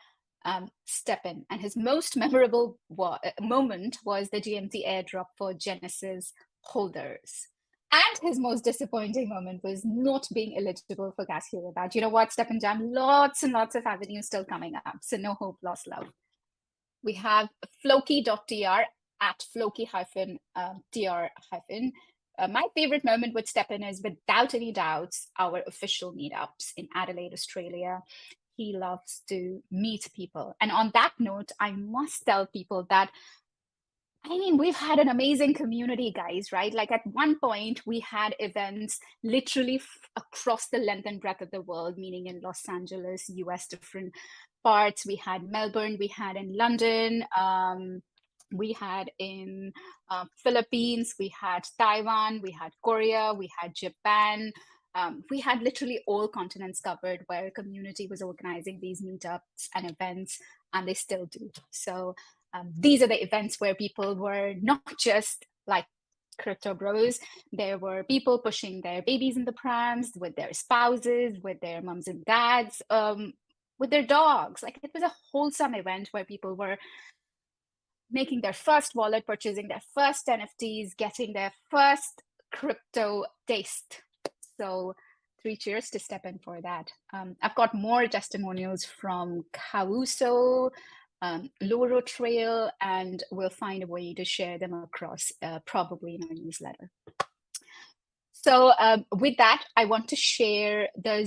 STEPN. And his most memorable moment was the GMT airdrop for Genesis holders. And his most disappointing moment was not being eligible for gas hero badge. You know what, STEPN Jam, lots and lots of avenues still coming up. So no hope, lost love. We have floki.tr, at floki-tr-. My favorite moment with STEPN is, without any doubts, our official meetups in Adelaide, Australia. He loves to meet people. And on that note, I must tell people that, I mean, we've had an amazing community, guys, right? Like at one point, we had events literally across the length and breadth of the world, meaning in Los Angeles, US, different parts. We had Melbourne, we had in London, we had in Philippines, we had Taiwan, we had Korea, we had Japan. We had literally all continents covered, where a community was organizing these meetups and events, and they still do. So these are the events where people were not just like crypto bros. There were people pushing their babies in the prams, with their spouses, with their mums and dads, with their dogs. Like, it was a wholesome event where people were making their first wallet, purchasing their first NFTs, getting their first crypto taste. So 3 cheers to STEPN for that. I've got more testimonials from Causo, Loro Trail, and we'll find a way to share them across, probably in our newsletter. So with that, I want to share the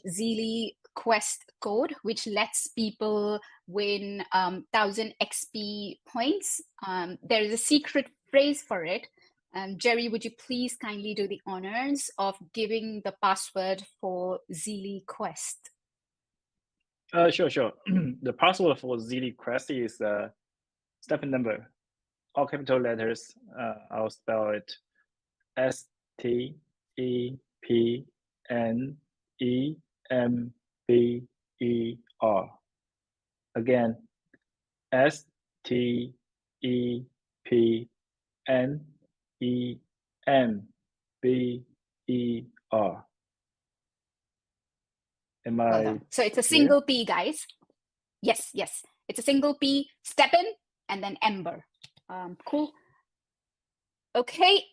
Zeely Quest code, which lets people win 1000 XP points. There is a secret phrase for it. Jerry, would you please kindly do the honors of giving the password for Zeely Quest? Sure. The password for Zeely Quest is STEPN number, all capital letters. I'll spell it STEPNEMBER. Again, STEPNEMBER. So it's a single P, guys. Yes. It's a single P, STEPN, and then Ember. Cool. Okay.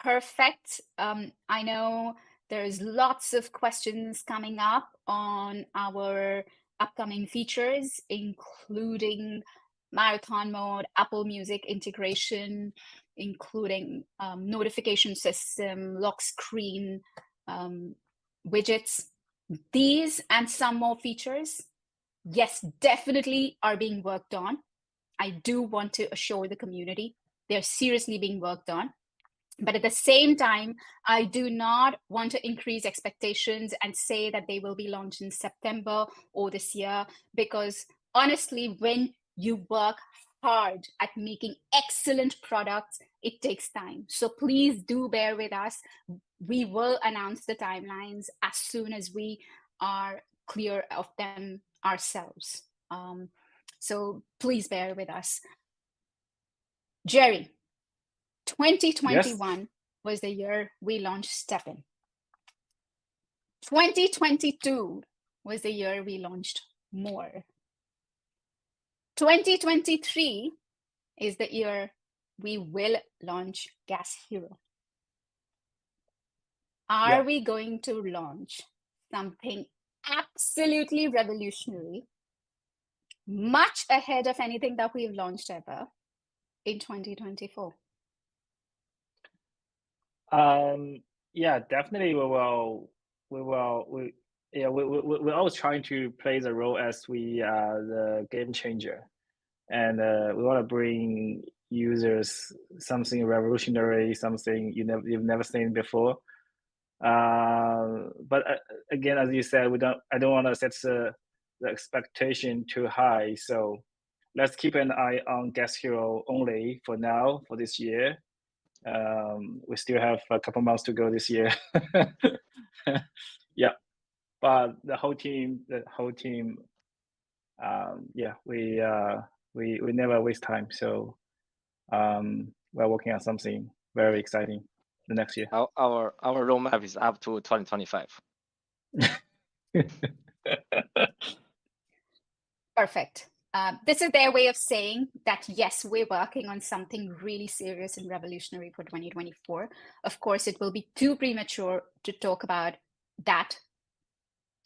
Perfect. I know There's lots of questions coming up on our upcoming features, including marathon mode, Apple Music integration, including notification system, lock screen, widgets. These and some more features, yes, definitely are being worked on. I do want to assure the community they're seriously being worked on. But at the same time, I do not want to increase expectations and say that they will be launched in September or this year, because honestly, when you work hard at making excellent products, it takes time. So please do bear with us. We will announce the timelines as soon as we are clear of them ourselves. So please bear with us. Jerry, 2021 was the year we launched STEPN. 2022 was the year we launched more. 2023 is the year we will launch Gas Hero. Are we going to launch something absolutely revolutionary, much ahead of anything that we've launched ever in 2024? Yeah, definitely we're always trying to play the role as the game changer, and we want to bring users something revolutionary, something you've never seen before. But again, as you said, I don't want to set the expectation too high, so let's keep an eye on Gas Hero only for now, for this year. We still have a couple months to go this year. Yeah, but the whole team, we never waste time. So we're working on something very exciting the next year. Our roadmap is up to 2025. Perfect. This is their way of saying that, yes, we're working on something really serious and revolutionary for 2024. Of course, it will be too premature to talk about that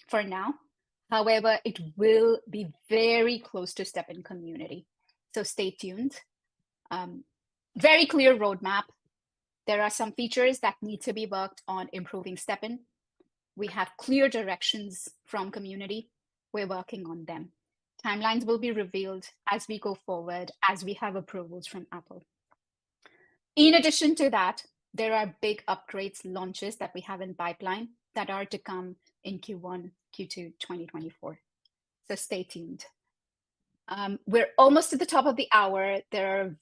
for now. However, it will be very close to STEPN community. So stay tuned. Very clear roadmap. There are some features that need to be worked on improving STEPN. We have clear directions from community. We're working on them. Timelines will be revealed as we go forward, as we have approvals from Apple. In addition to that, there are big upgrades launches that we have in pipeline that are to come in Q1, Q2 2024. So stay tuned. We're almost at the top of the hour. There are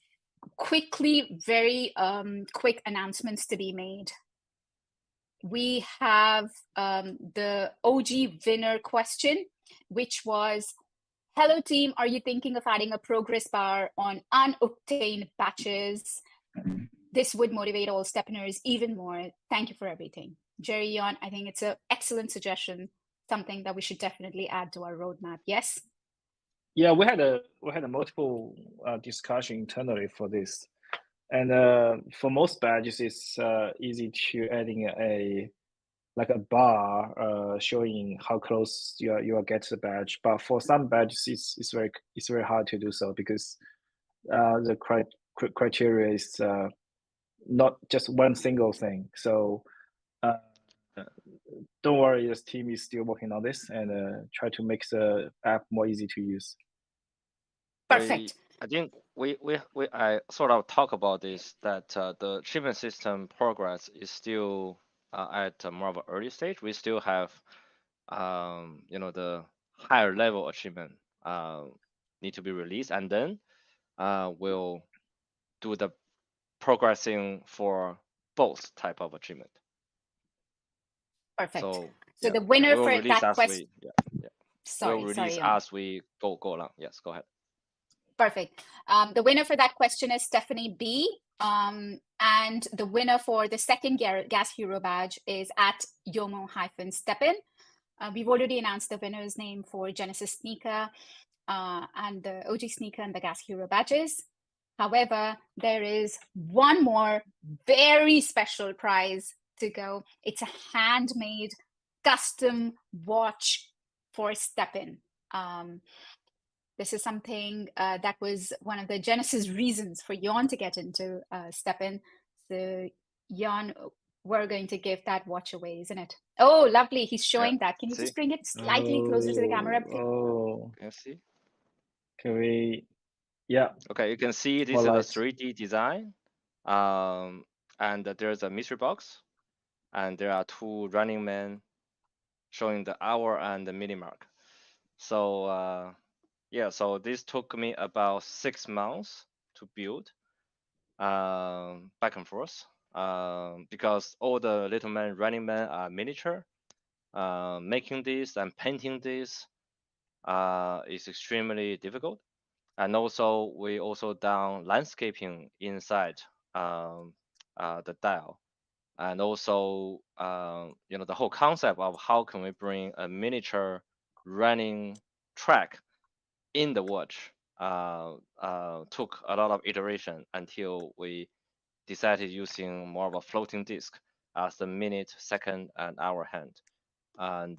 very quick announcements to be made. We have the OG winner question, which was, hello team, are you thinking of adding a progress bar on unobtained batches? This would motivate all STEPNers even more. Thank you for everything. Jerry Yon, I think it's an excellent suggestion, something that we should definitely add to our roadmap. Yes? Yeah, we had a multiple discussion internally for this, and for most badges, it's easy to adding a bar showing how close you are get to the badge. But for some badges, it's very hard to do so, because the criteria is not just one single thing. So don't worry, this team is still working on this and try to make the app more easy to use. Perfect. I think I sort of talk about this, that the achievement system progress is still at more of an early stage. We still have the higher level achievement need to be released, and then we'll do the progressing for both type of achievement. Perfect. So the winner we'll for that question. We'll release as we go along. Yes, go ahead. Perfect. The winner for that question is Stephanie B. And the winner for the second Gas Hero badge is at Yomo-STEPN. We've already announced the winner's name for Genesis Sneaker and the OG Sneaker and the Gas Hero badges. However, there is one more very special prize to go. It's a handmade custom watch for STEPN. This is something that was one of the genesis reasons for Jan to get into STEPN. So Jan, we're going to give that watch away, isn't it? Oh, lovely. He's showing that. Can you just bring it slightly closer to the camera? Oh, Can you see? can we? Yeah. Okay, you can see this is a 3D design. And there's a mystery box. And there are two running men showing the hour and the minute mark. So yeah, so this took me about 6 months to build, back and forth, because all the little men, running men are miniature. Making this and painting this is extremely difficult. And also, we also done landscaping inside the dial. And also, you know, the whole concept of how can we bring a miniature running track in the watch took a lot of iteration until we decided using more of a floating disc as the minute, second, and hour hand. And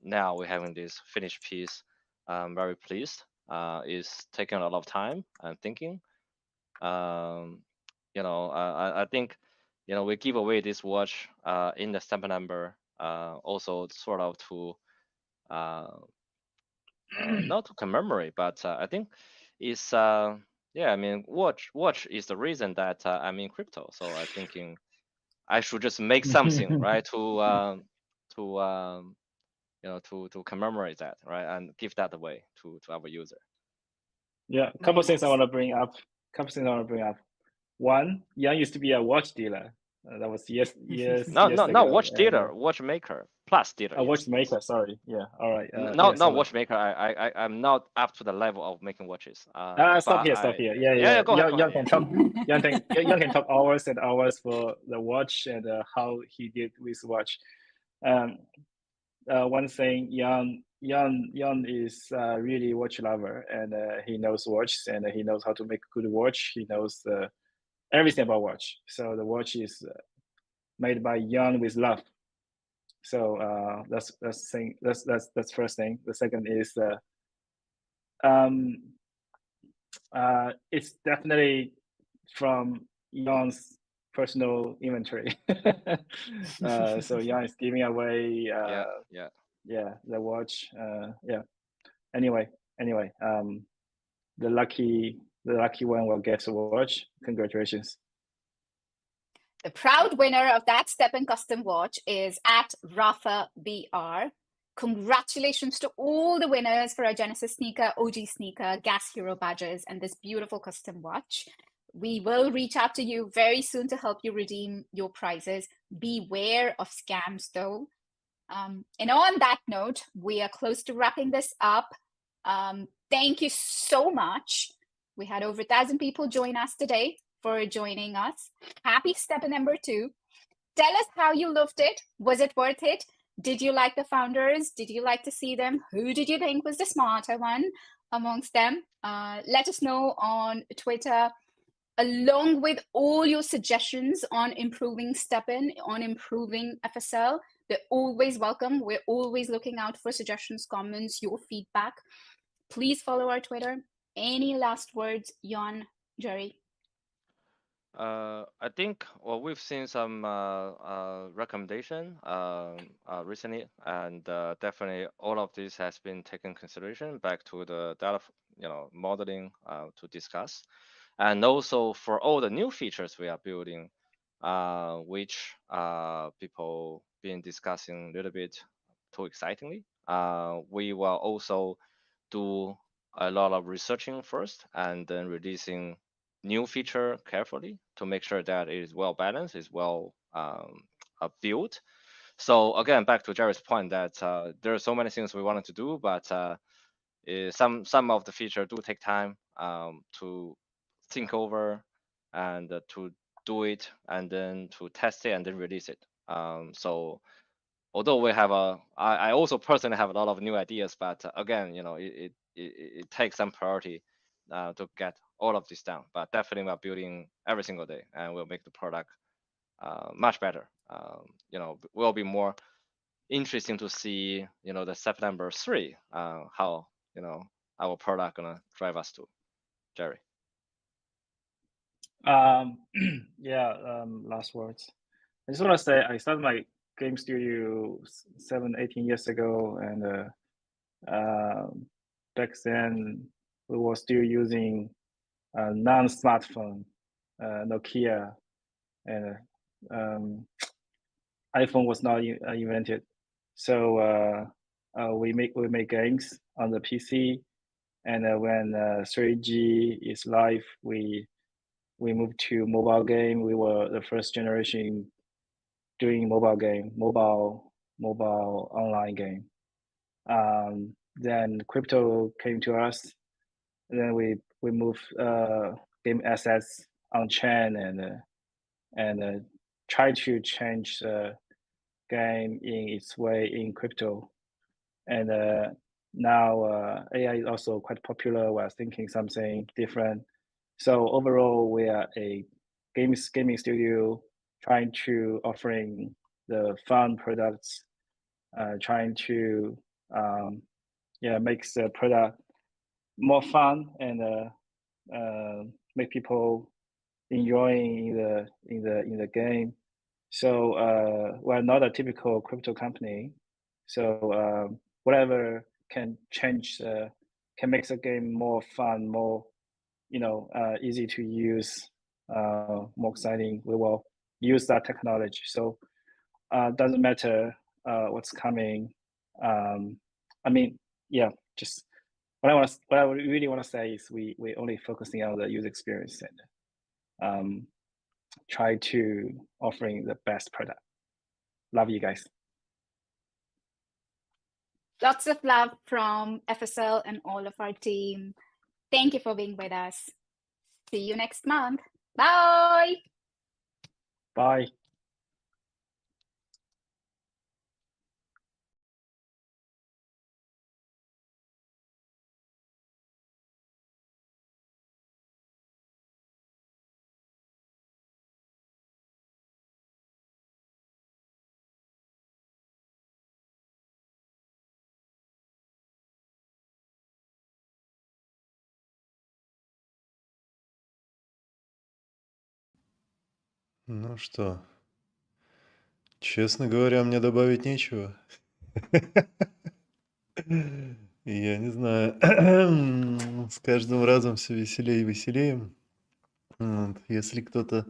now we're having this finished piece. I'm very pleased. It's taking a lot of time and thinking. You know, I think, you know, we give away this watch in the stamp number, also sort of to not to commemorate, but I think it's yeah, I mean, watch is the reason that I'm in crypto. So I'm thinking I should just make something, right, to you know, to commemorate that, right, and give that away to our user. Yeah, a couple things I want to bring up. One, Yang used to be a watch dealer. That was years No, ago. watch dealer, watchmaker plus dealer. A watchmaker. Sorry. Yeah. All right. No, watchmaker. I'm not up to the level of making watches. Stop here. Yeah. Go ahead. Yang can talk. Yang can talk hours and hours for the watch and how he did with watch. One thing, Yang is really watch lover, and he knows watches and he knows how to make a good watch. He knows everything about watch. So the watch is made by Yang with love. So that's first thing. The second is it's definitely from Yang's personal inventory. So Yang is giving away the watch. Anyway, the lucky one will get a watch. Congratulations. The proud winner of that STEPN custom watch is at Rafa BR. Congratulations to all the winners for our Genesis sneaker, OG sneaker, Gas Hero badges, and this beautiful custom watch. We will reach out to you very soon to help you redeem your prizes. Beware of scams, though. And on that note, we are close to wrapping this up. Thank you so much. We had over 1,000 people join us today for joining us. Happy STEPN number 2. Tell us how you loved it. Was it worth it? Did you like the founders? Did you like to see them? Who did you think was the smarter one amongst them? Let us know on Twitter, along with all your suggestions on improving STEPN, on improving FSL. They're always welcome. We're always looking out for suggestions, comments, your feedback. Please follow our Twitter. Any last words, Jan, Jerry? I think, well, we've seen some recommendation recently, and definitely all of this has been taken consideration back to the data, you know, modeling to discuss, and also for all the new features we are building, which people been discussing a little bit too excitingly. We will also do a lot of researching first, and then releasing new feature carefully to make sure that it is well balanced, is well built. So again, back to Jerry's point that there are so many things we wanted to do, but some of the features do take time to think over and to do it, and then to test it and then release it. So although we have I also personally have a lot of new ideas, but again, you know, it takes some priority to get all of this down. But definitely we're building every single day, and we'll make the product much better you know, will be more interesting to see, you know, the September 3, how, you know, our product gonna drive us to. Jerry. Yeah, last words. I just want to say I started my game studio 18 years ago, and back then we were still using non-smartphone, Nokia, and iPhone was not invented. So we make games on the PC, and when 3G is live, we moved to mobile game. We were the first generation doing mobile online game. Then crypto came to us. And then we moved game assets on chain and try to change the game in its way in crypto. And now AI is also quite popular. We're thinking something different. So overall, we are a gaming studio trying to offering the fun products, trying to make the product more fun and make people enjoying in the game. So we're not a typical crypto company. So whatever can change, can make the game more fun, more easy to use, more exciting. We will use that technology. So doesn't matter what's coming. I mean, yeah, just what I really want to say is we only focusing on the user experience and try to offering the best product. Love you guys. Lots of love from FSL and all of our team. Thank you for being with us. See you next month. Bye. Bye. Ну что, честно говоря, мне добавить нечего. Я не знаю, с каждым разом все веселее и веселее. Вот. Если кто-то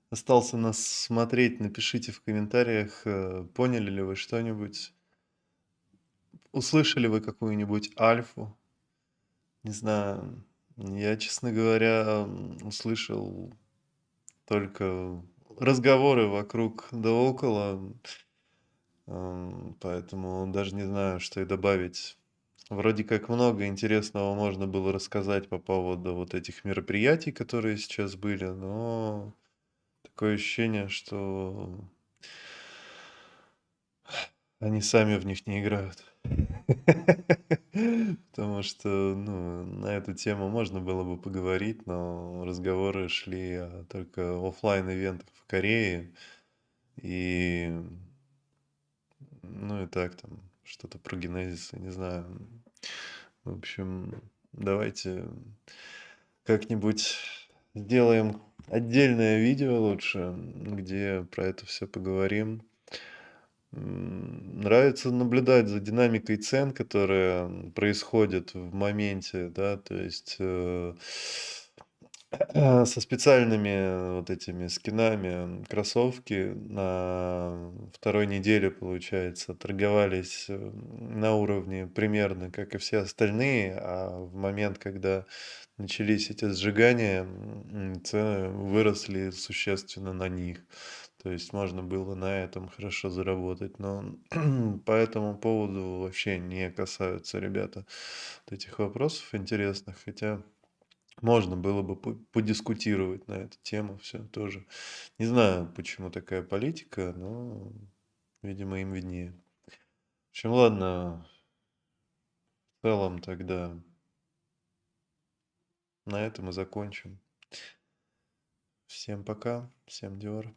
остался нас смотреть, напишите в комментариях, поняли ли вы что-нибудь, услышали вы какую-нибудь альфу. Не знаю, я, честно говоря, услышал только разговоры вокруг да около, поэтому даже не знаю, что и добавить. Вроде как много интересного можно было рассказать по поводу вот этих мероприятий, которые сейчас были, но такое ощущение, что они сами в них не играют. Потому что, ну, на эту тему можно было бы поговорить, но разговоры шли только оффлайн-ивентах в Корее. И, ну и так там, что-то про генезисы, не знаю. В общем, давайте как-нибудь сделаем отдельное видео лучше, где про это все поговорим. Нравится наблюдать за динамикой цен, которая происходит в моменте, да, то есть со специальными вот этими скинами кроссовки на второй неделе, получается, торговались на уровне примерно, как и все остальные, а в момент, когда начались эти сжигания, цены выросли существенно на них. То есть можно было на этом хорошо заработать, но по этому поводу вообще не касаются ребята вот этих вопросов интересных, хотя можно было бы подискутировать на эту тему все тоже. Не знаю, почему такая политика, но, видимо, им виднее. В общем, ладно, в целом тогда на этом и закончим. Всем пока, всем Диор.